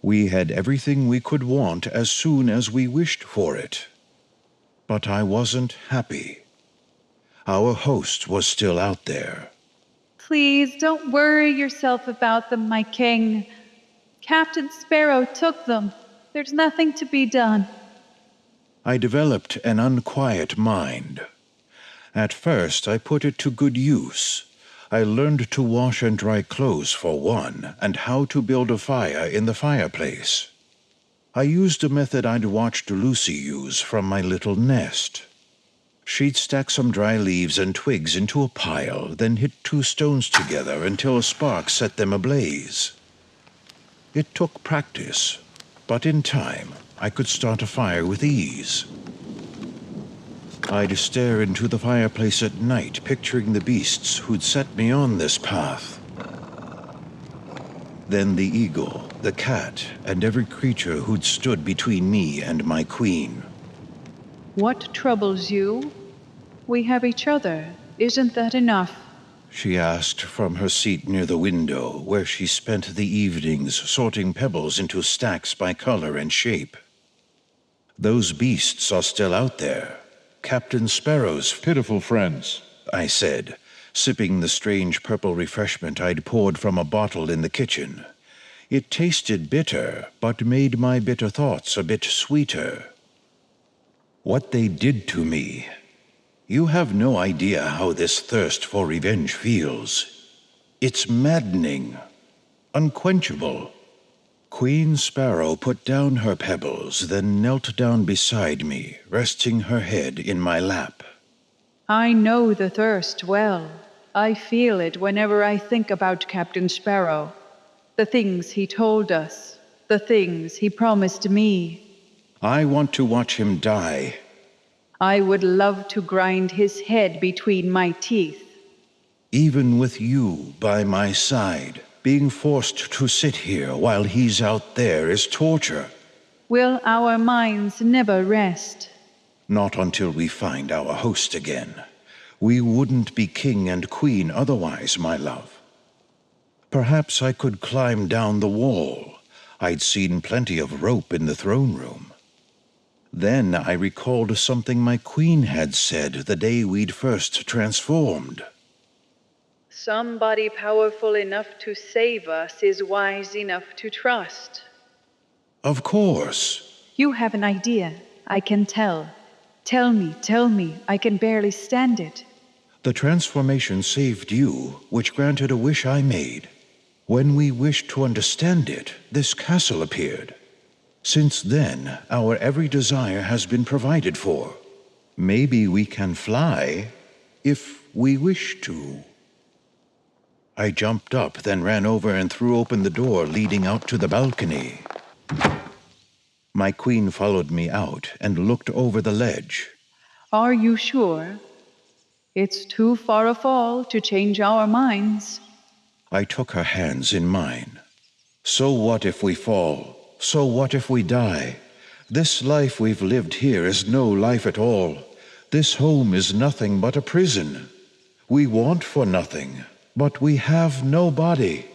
We had everything we could want as soon as we wished for it. But I wasn't happy. Our host was still out there. Please don't worry yourself about them, my king. Captain Sparrow took them. There's nothing to be done. I developed an unquiet mind. At first, I put it to good use. I learned to wash and dry clothes for one, and how to build a fire in the fireplace. I used a method I'd watched Lucy use from my little nest. She'd stack some dry leaves and twigs into a pile, then hit 2 stones together until a spark set them ablaze. It took practice, but in time, I could start a fire with ease. I'd stare into the fireplace at night, picturing the beasts who'd set me on this path. Then the eagle, the cat, and every creature who'd stood between me and my queen. What troubles you? We have each other. Isn't that enough? She asked from her seat near the window, where she spent the evenings sorting pebbles into stacks by color and shape. Those beasts are still out there. Captain Sparrow's pitiful friends, I said, sipping the strange purple refreshment I'd poured from a bottle in the kitchen. It tasted bitter, but made my bitter thoughts a bit sweeter. What they did to me. You have no idea how this thirst for revenge feels. It's maddening, unquenchable. Queen Sparrow put down her pebbles, then knelt down beside me, resting her head in my lap. I know the thirst well. I feel it whenever I think about Captain Sparrow. The things he told us, the things he promised me. I want to watch him die. I would love to grind his head between my teeth. Even with you by my side, being forced to sit here while he's out there is torture. Will our minds never rest? Not until we find our host again. We wouldn't be king and queen otherwise, my love. Perhaps I could climb down the wall. I'd seen plenty of rope in the throne room. Then I recalled something my queen had said the day we'd first transformed. Somebody powerful enough to save us is wise enough to trust. Of course. You have an idea, I can tell. Tell me, I can barely stand it. The transformation saved you, which granted a wish I made. When we wished to understand it, this castle appeared. Since then, our every desire has been provided for. Maybe we can fly, if we wish to. I jumped up, then ran over and threw open the door leading out to the balcony. My queen followed me out and looked over the ledge. Are you sure? It's too far a fall to change our minds. I took her hands in mine. So what if we fall? So what if we die? This life we've lived here is no life at all. This home is nothing but a prison. We want for nothing, but we have no body.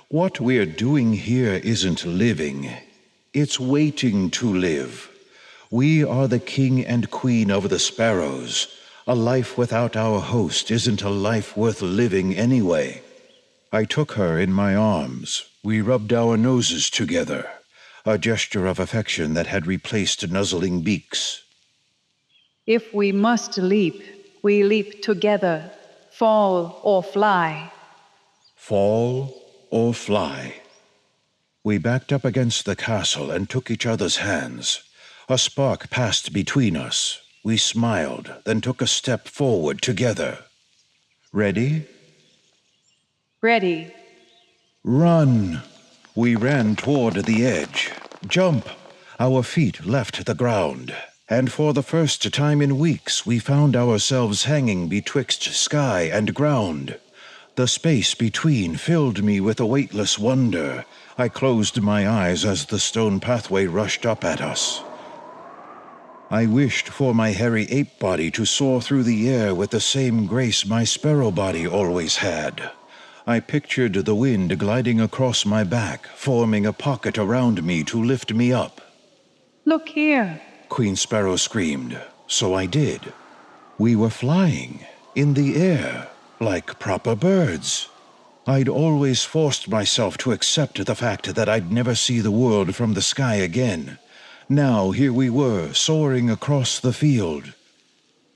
What we're doing here isn't living. It's waiting to live. We are the king and queen of the sparrows. A life without our host isn't a life worth living anyway. I took her in my arms. We rubbed our noses together, a gesture of affection that had replaced nuzzling beaks. If we must leap, we leap together, fall or fly. Fall or fly. We backed up against the castle and took each other's hands. A spark passed between us. We smiled, then took a step forward together. Ready? Ready. Run! We ran toward the edge. Jump! Our feet left the ground, and for the first time in weeks we found ourselves hanging betwixt sky and ground. The space between filled me with a weightless wonder. I closed my eyes as the stone pathway rushed up at us. I wished for my hairy ape body to soar through the air with the same grace my sparrow body always had. I pictured the wind gliding across my back, forming a pocket around me to lift me up. Look here, Queen Sparrow screamed. So I did. We were flying, in the air, like proper birds. I'd always forced myself to accept the fact that I'd never see the world from the sky again. Now here we were, soaring across the field.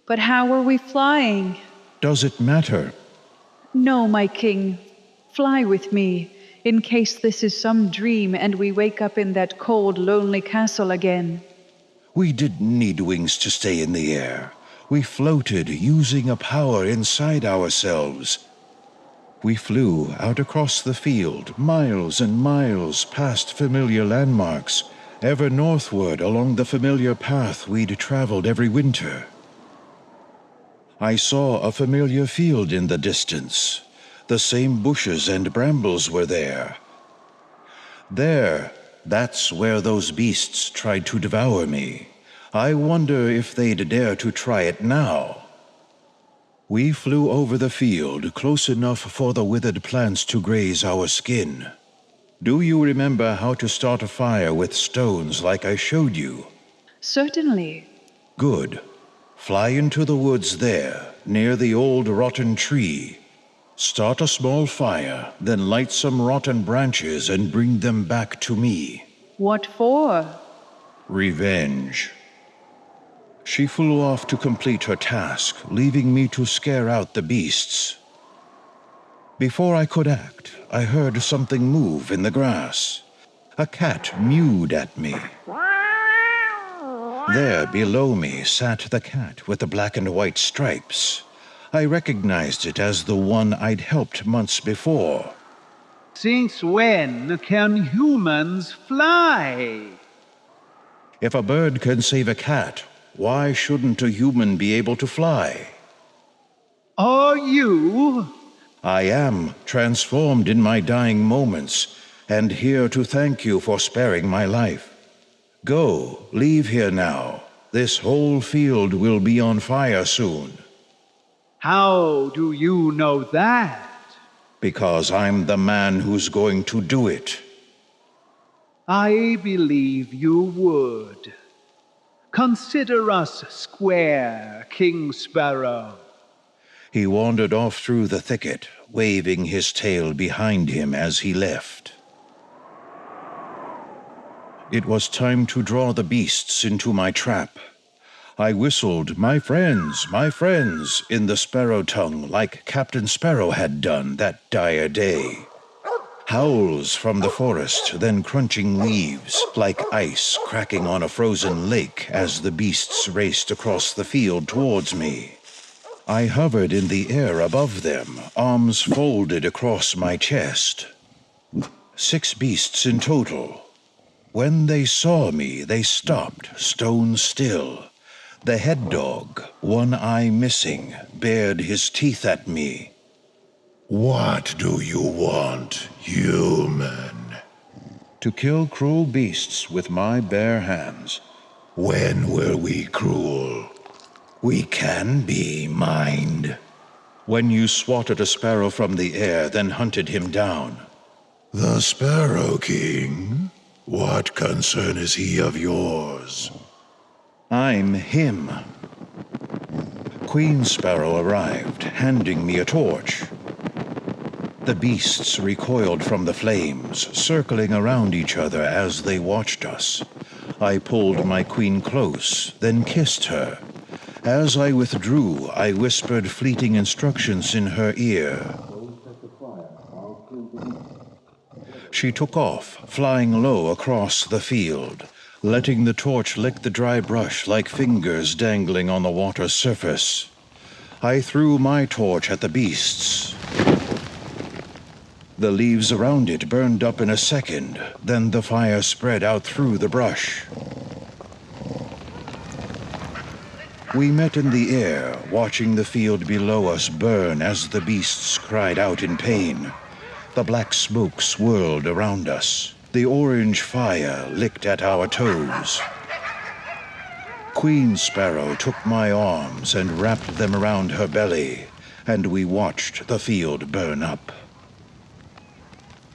But how are we flying? Does it matter? No, my king. Fly with me, in case this is some dream and we wake up in that cold, lonely castle again. We didn't need wings to stay in the air. We floated, using a power inside ourselves. We flew out across the field, miles and miles past familiar landmarks, ever northward along the familiar path we'd traveled every winter. I saw a familiar field in the distance. The same bushes and brambles were there. That's where those beasts tried to devour me. I wonder if they'd dare to try it now. We flew over the field, close enough for the withered plants to graze our skin. Do you remember how to start a fire with stones like I showed you? Certainly. Good. Fly into the woods there, near the old rotten tree. Start a small fire, then light some rotten branches and bring them back to me. What for? Revenge. She flew off to complete her task, leaving me to scare out the beasts. Before I could act, I heard something move in the grass. A cat mewed at me. There below me sat the cat with the black and white stripes. I recognized it as the one I'd helped months before. Since when can humans fly? If a bird can save a cat, why shouldn't a human be able to fly? Are you? I am transformed in my dying moments, and here to thank you for sparing my life. Go, leave here now. This whole field will be on fire soon. How do you know that? Because I'm the man who's going to do it. I believe you would. Consider us square, King Sparrow. He wandered off through the thicket, waving his tail behind him as he left. It was time to draw the beasts into my trap. I whistled, my friends, in the sparrow tongue like Captain Sparrow had done that dire day. Howls from the forest, then crunching leaves, like ice cracking on a frozen lake as the beasts raced across the field towards me. I hovered in the air above them, arms folded across my chest. 6 beasts in total. When they saw me, they stopped, stone still. The head dog, one eye missing, bared his teeth at me. What do you want, human? To kill cruel beasts with my bare hands. When were we cruel? We can be, mind. When you swatted a sparrow from the air, then hunted him down. The Sparrow King? What concern is he of yours? I'm him. Queen Sparrow arrived, handing me a torch. The beasts recoiled from the flames, circling around each other as they watched us. I pulled my queen close, then kissed her. As I withdrew, I whispered fleeting instructions in her ear. She took off, flying low across the field, letting the torch lick the dry brush like fingers dangling on the water's surface. I threw my torch at the beasts. The leaves around it burned up in a second, then the fire spread out through the brush. We met in the air, watching the field below us burn as the beasts cried out in pain. The black smoke swirled around us. The orange fire licked at our toes. Queen Sparrow took my arms and wrapped them around her belly, and we watched the field burn up.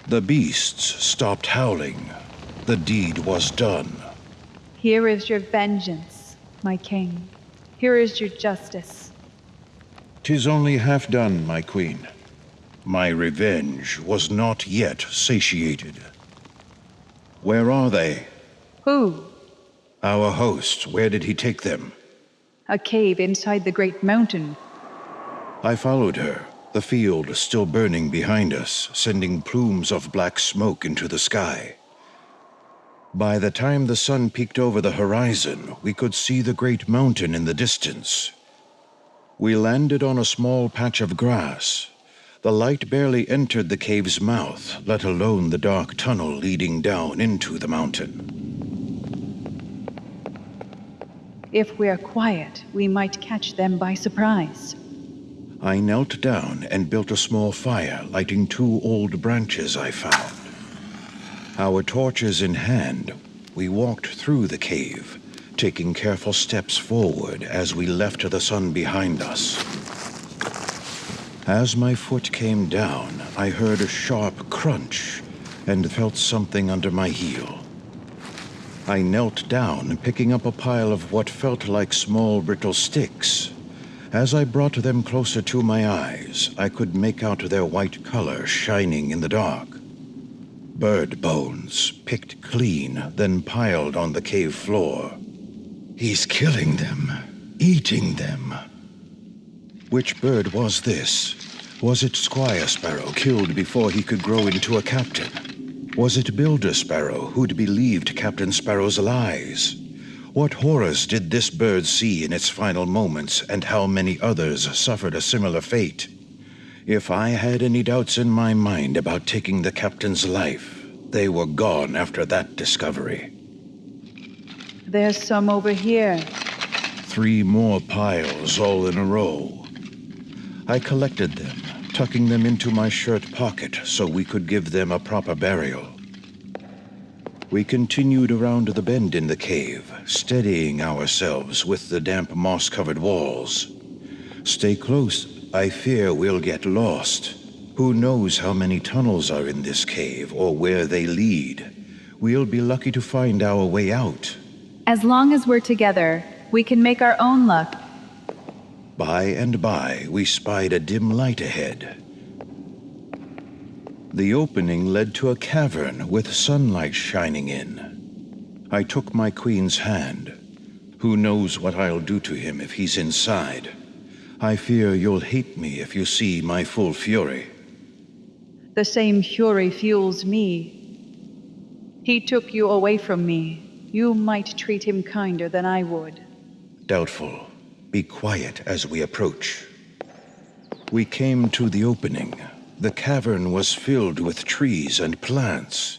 The beasts stopped howling. The deed was done. Here is your vengeance, my king. Here is your justice. 'Tis only half done, my queen. My revenge was not yet satiated. Where are they? Who? Our hosts. Where did he take them? A cave inside the great mountain. I followed her, the field still burning behind us, sending plumes of black smoke into the sky. By the time the sun peeked over the horizon, we could see the great mountain in the distance. We landed on a small patch of grass. The light barely entered the cave's mouth, let alone the dark tunnel leading down into the mountain. If we're quiet, we might catch them by surprise. I knelt down and built a small fire, lighting 2 old branches I found. Our torches in hand, we walked through the cave, taking careful steps forward as we left the sun behind us. As my foot came down, I heard a sharp crunch and felt something under my heel. I knelt down, picking up a pile of what felt like small brittle sticks. As I brought them closer to my eyes, I could make out their white color shining in the dark. Bird bones, picked clean, then piled on the cave floor. He's killing them, eating them. Which bird was this? Was it Squire Sparrow killed before he could grow into a captain? Was it Builder Sparrow who'd believed Captain Sparrow's lies? What horrors did this bird see in its final moments, and how many others suffered a similar fate? If I had any doubts in my mind about taking the captain's life, they were gone after that discovery. There's some over here. 3 more piles all in a row. I collected them, tucking them into my shirt pocket so we could give them a proper burial. We continued around the bend in the cave, steadying ourselves with the damp moss-covered walls. Stay close, I fear we'll get lost. Who knows how many tunnels are in this cave or where they lead? We'll be lucky to find our way out. As long as we're together, we can make our own luck. By and by, we spied a dim light ahead. The opening led to a cavern with sunlight shining in. I took my queen's hand. Who knows what I'll do to him if he's inside? I fear you'll hate me if you see my full fury. The same fury fuels me. He took you away from me. You might treat him kinder than I would. Doubtful. Be quiet as we approach. We came to the opening. The cavern was filled with trees and plants.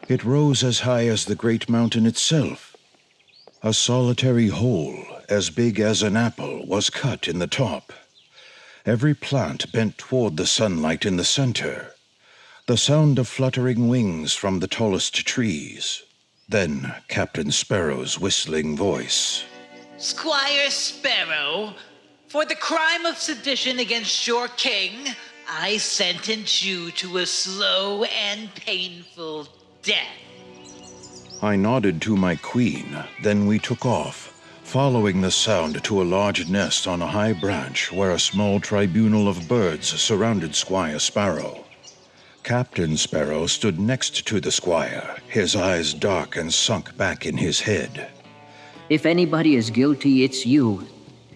It rose as high as the great mountain itself. A solitary hole, as big as an apple, was cut in the top. Every plant bent toward the sunlight in the center. The sound of fluttering wings from the tallest trees. Then Captain Sparrow's whistling voice. Squire Sparrow, for the crime of sedition against your king, I sentence you to a slow and painful death. I nodded to my queen, then we took off, following the sound to a large nest on a high branch where a small tribunal of birds surrounded Squire Sparrow. Captain Sparrow stood next to the squire, his eyes dark and sunk back in his head. If anybody is guilty, it's you.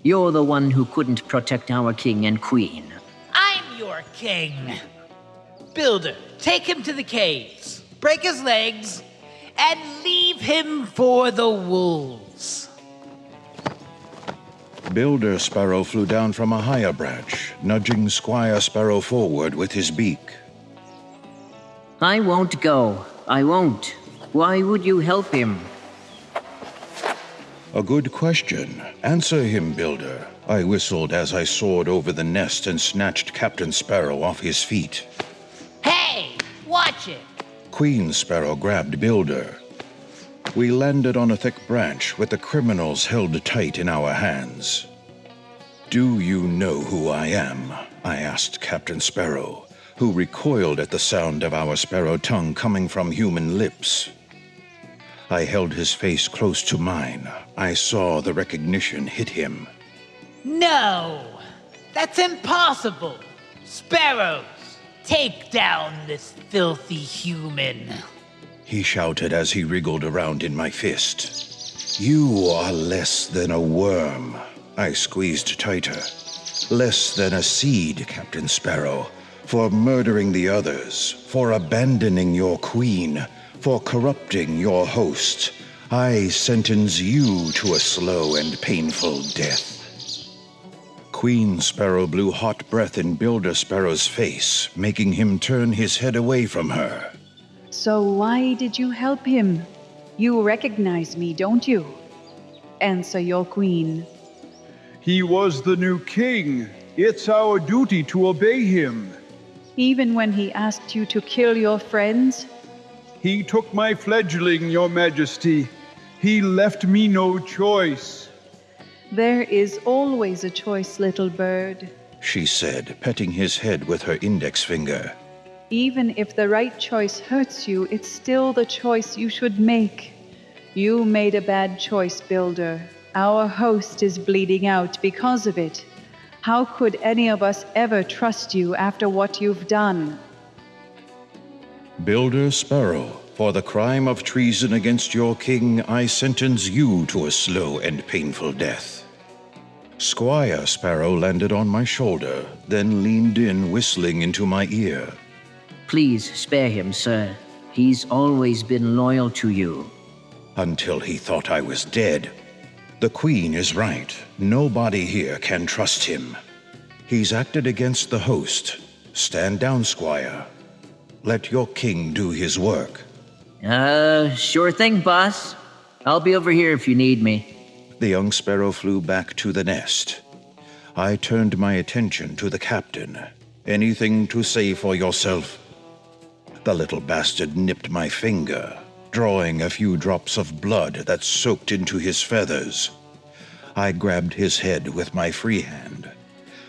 You're the one who couldn't protect our king and queen. I'm your king. Builder, take him to the caves, break his legs, and leave him for the wolves. Builder Sparrow flew down from a higher branch, nudging Squire Sparrow forward with his beak. I won't go. I won't. Why would you help him? A good question. Answer him, Builder. I whistled as I soared over the nest and snatched Captain Sparrow off his feet. Hey, watch it. Queen Sparrow grabbed Builder. We landed on a thick branch with the criminals held tight in our hands. Do you know who I am? I asked Captain Sparrow, who recoiled at the sound of our sparrow tongue coming from human lips. I held his face close to mine. I saw the recognition hit him. No, that's impossible. Sparrows, take down this filthy human. He shouted as he wriggled around in my fist. You are less than a worm. I squeezed tighter. Less than a seed, Captain Sparrow, for murdering the others, for abandoning your queen, for corrupting your host. I sentence you to a slow and painful death. Queen Sparrow blew hot breath in Builder Sparrow's face, making him turn his head away from her. So why did you help him? You recognize me, don't you? Answer your queen. He was the new king. It's our duty to obey him. Even when he asked you to kill your friends? He took my fledgling, your majesty. He left me no choice. There is always a choice, little bird, she said, petting his head with her index finger. Even if the right choice hurts you, it's still the choice you should make. You made a bad choice, Builder. Our host is bleeding out because of it. How could any of us ever trust you after what you've done? Builder Sparrow, for the crime of treason against your king, I sentence you to a slow and painful death. Squire Sparrow landed on my shoulder, then leaned in, whistling into my ear. Please spare him, sir. He's always been loyal to you. Until he thought I was dead. The Queen is right. Nobody here can trust him. He's acted against the host. Stand down, Squire. Let your king do his work. Sure thing, boss. I'll be over here if you need me. The young sparrow flew back to the nest. I turned my attention to the captain. Anything to say for yourself? The little bastard nipped my finger, drawing a few drops of blood that soaked into his feathers. I grabbed his head with my free hand.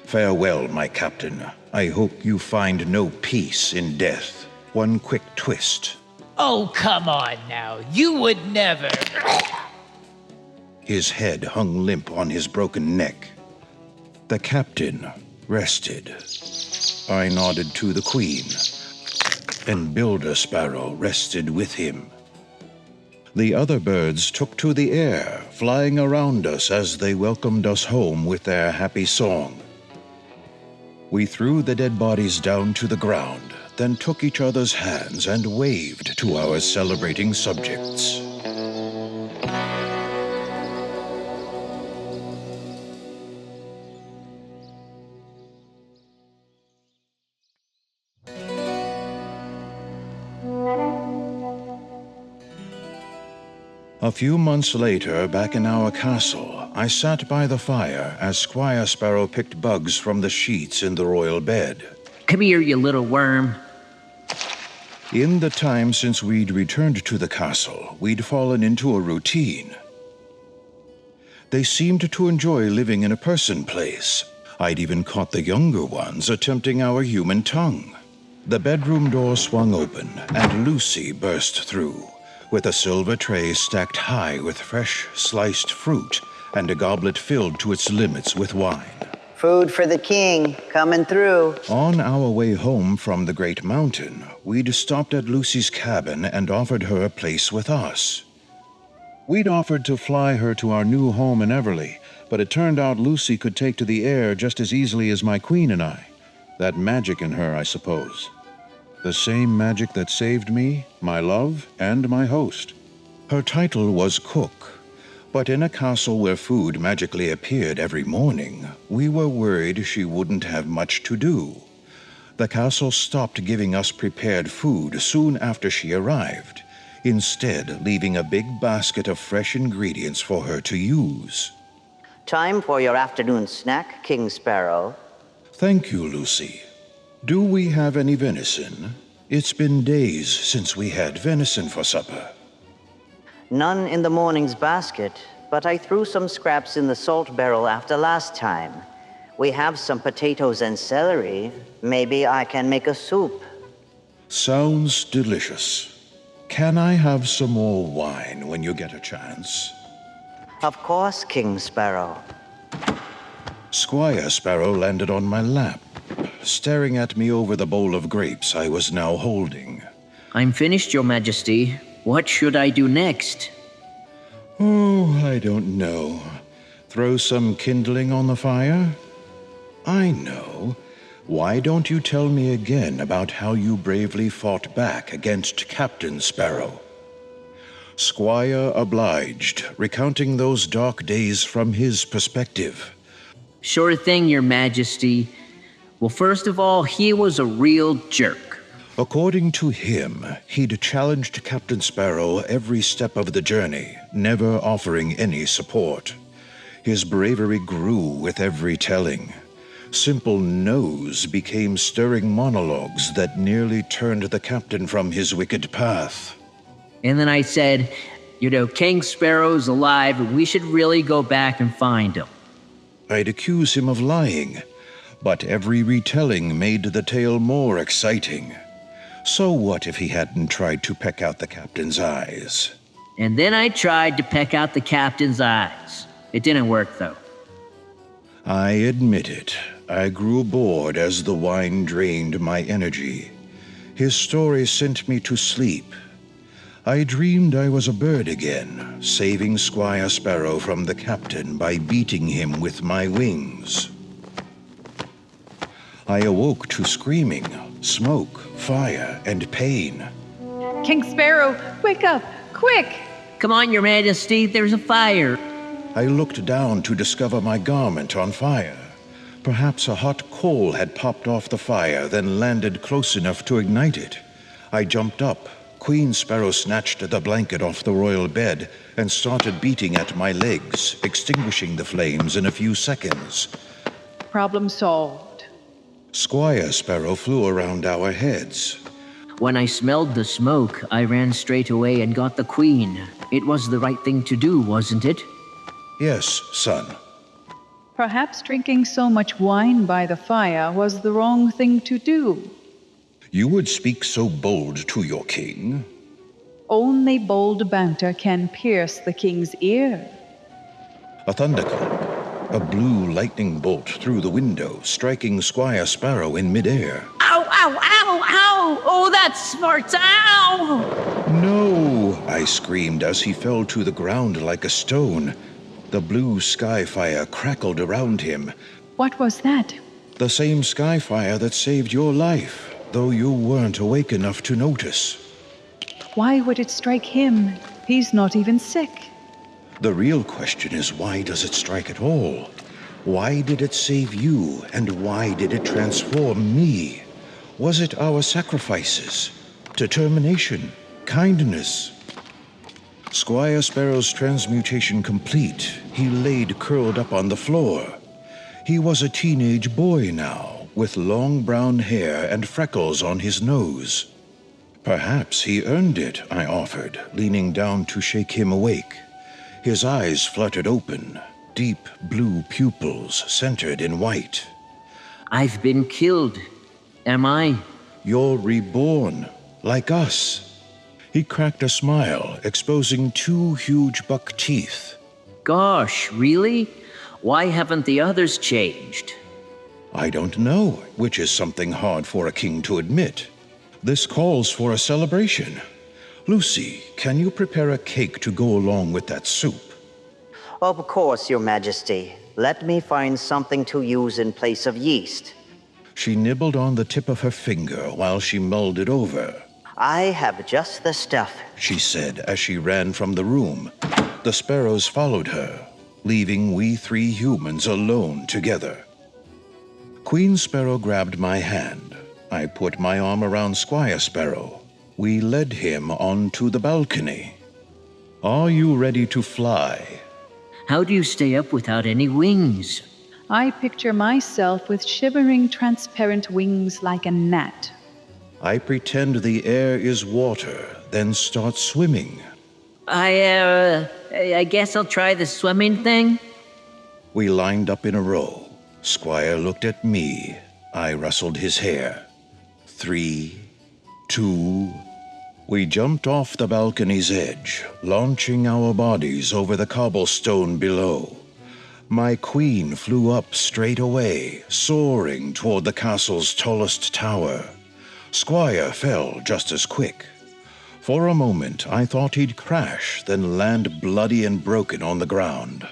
Farewell, my captain. I hope you find no peace in death. One quick twist. Oh, come on now. You would never. His head hung limp on his broken neck. The captain rested. I nodded to the Queen, and Builder Sparrow rested with him. The other birds took to the air, flying around us as they welcomed us home with their happy song. We threw the dead bodies down to the ground, then took each other's hands and waved to our celebrating subjects. A few months later, back in our castle, I sat by the fire as Squire Sparrow picked bugs from the sheets in the royal bed. Come here, you little worm. In the time since we'd returned to the castle, we'd fallen into a routine. They seemed to enjoy living in a person place. I'd even caught the younger ones attempting our human tongue. The bedroom door swung open, and Lucy burst through, with a silver tray stacked high with fresh sliced fruit and a goblet filled to its limits with wine. Food for the king, coming through. On our way home from the Great Mountain, we'd stopped at Lucy's cabin and offered her a place with us. We'd offered to fly her to our new home in Everly, but it turned out Lucy could take to the air just as easily as my queen and I. That magic in her, I suppose. The same magic that saved me, my love, and my host. Her title was Cook, but in a castle where food magically appeared every morning, we were worried she wouldn't have much to do. The castle stopped giving us prepared food soon after she arrived, instead leaving a big basket of fresh ingredients for her to use. Time for your afternoon snack, King Sparrow. Thank you, Lucy. Do we have any venison? It's been days since we had venison for supper. None in the morning's basket, but I threw some scraps in the salt barrel after last time. We have some potatoes and celery. Maybe I can make a soup. Sounds delicious. Can I have some more wine when you get a chance? Of course, King Sparrow. Squire Sparrow landed on my lap, staring at me over the bowl of grapes I was now holding. I'm finished, Your Majesty. What should I do next? Oh, I don't know. Throw some kindling on the fire? I know. Why don't you tell me again about how you bravely fought back against Captain Sparrow? Squire obliged, recounting those dark days from his perspective. Sure thing, Your Majesty. Well, first of all, he was a real jerk. According to him, he'd challenged Captain Sparrow every step of the journey, never offering any support. His bravery grew with every telling. Simple no's became stirring monologues that nearly turned the captain from his wicked path. And then I said, King Sparrow's alive, and we should really go back and find him. I'd accuse him of lying, but every retelling made the tale more exciting. So what if he hadn't tried to peck out the captain's eyes? And then I tried to peck out the captain's eyes. It didn't work, though. I admit it. I grew bored as the wine drained my energy. His story sent me to sleep. I dreamed I was a bird again, saving Squire Sparrow from the captain by beating him with my wings. I awoke to screaming, smoke, fire, and pain. King Sparrow, wake up, quick! Come on, Your Majesty, there's a fire. I looked down to discover my garment on fire. Perhaps a hot coal had popped off the fire, then landed close enough to ignite it. I jumped up. Queen Sparrow snatched the blanket off the royal bed and started beating at my legs, extinguishing the flames in a few seconds. Problem solved. Squire Sparrow flew around our heads. When I smelled the smoke, I ran straight away and got the queen. It was the right thing to do, wasn't it? Yes, son. Perhaps drinking so much wine by the fire was the wrong thing to do. You would speak so bold to your king? Only bold banter can pierce the king's ear. A thunderclap, a blue lightning bolt through the window, striking Squire Sparrow in midair. Ow, ow, ow, ow! Oh, that smarts, ow! No, I screamed as he fell to the ground like a stone. The blue sky fire crackled around him. What was that? The same sky fire that saved your life, though you weren't awake enough to notice. Why would it strike him? He's not even sick. The real question is, why does it strike at all? Why did it save you, and why did it transform me? Was it our sacrifices, determination, kindness? Squire Sparrow's transmutation complete, he laid curled up on the floor. He was a teenage boy now, with long brown hair and freckles on his nose. Perhaps he earned it, I offered, leaning down to shake him awake. His eyes fluttered open, deep blue pupils centered in white. I've been killed. Am I? You're reborn, like us. He cracked a smile, exposing 2 huge buck teeth. Gosh, really? Why haven't the others changed? I don't know, which is something hard for a king to admit. This calls for a celebration. Lucy, can you prepare a cake to go along with that soup? Of course, Your Majesty. Let me find something to use in place of yeast. She nibbled on the tip of her finger while she mulled it over. I have just the stuff, she said as she ran from the room. The sparrows followed her, leaving we 3 humans alone together. Queen Sparrow grabbed my hand. I put my arm around Squire Sparrow. We led him onto the balcony. Are you ready to fly? How do you stay up without any wings? I picture myself with shivering, transparent wings like a gnat. I pretend the air is water, then start swimming. I guess I'll try the swimming thing. We lined up in a row. Squire looked at me. I rustled his hair. 3, 2... We jumped off the balcony's edge, launching our bodies over the cobblestone below. My queen flew up straight away, soaring toward the castle's tallest tower. Squire fell just as quick. For a moment, I thought he'd crash, then land bloody and broken on the ground.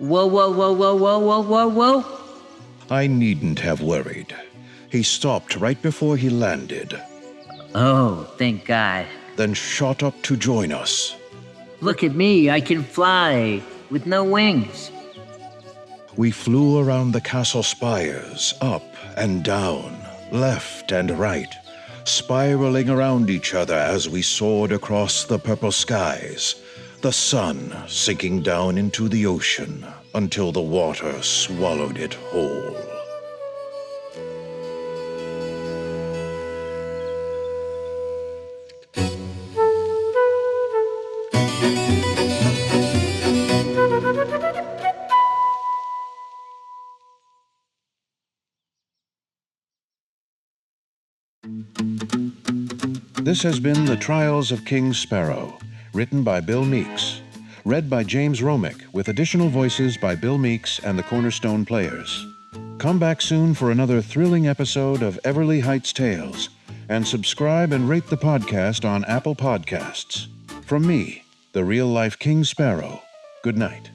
Whoa, whoa, whoa, whoa, whoa, whoa, whoa, whoa. I needn't have worried. He stopped right before he landed. Oh, thank God. Then shot up to join us. Look at me, I can fly, with no wings. We flew around the castle spires, up and down, left and right, spiraling around each other as we soared across the purple skies, the sun sinking down into the ocean until the water swallowed it whole. This has been The Trials of King Sparrow, written by Bill Meeks, read by James Romick, with additional voices by Bill Meeks and the Cornerstone Players. Come back soon for another thrilling episode of Everly Heights Tales, And subscribe and rate the podcast on Apple Podcasts. From me, the real-life King Sparrow, good night.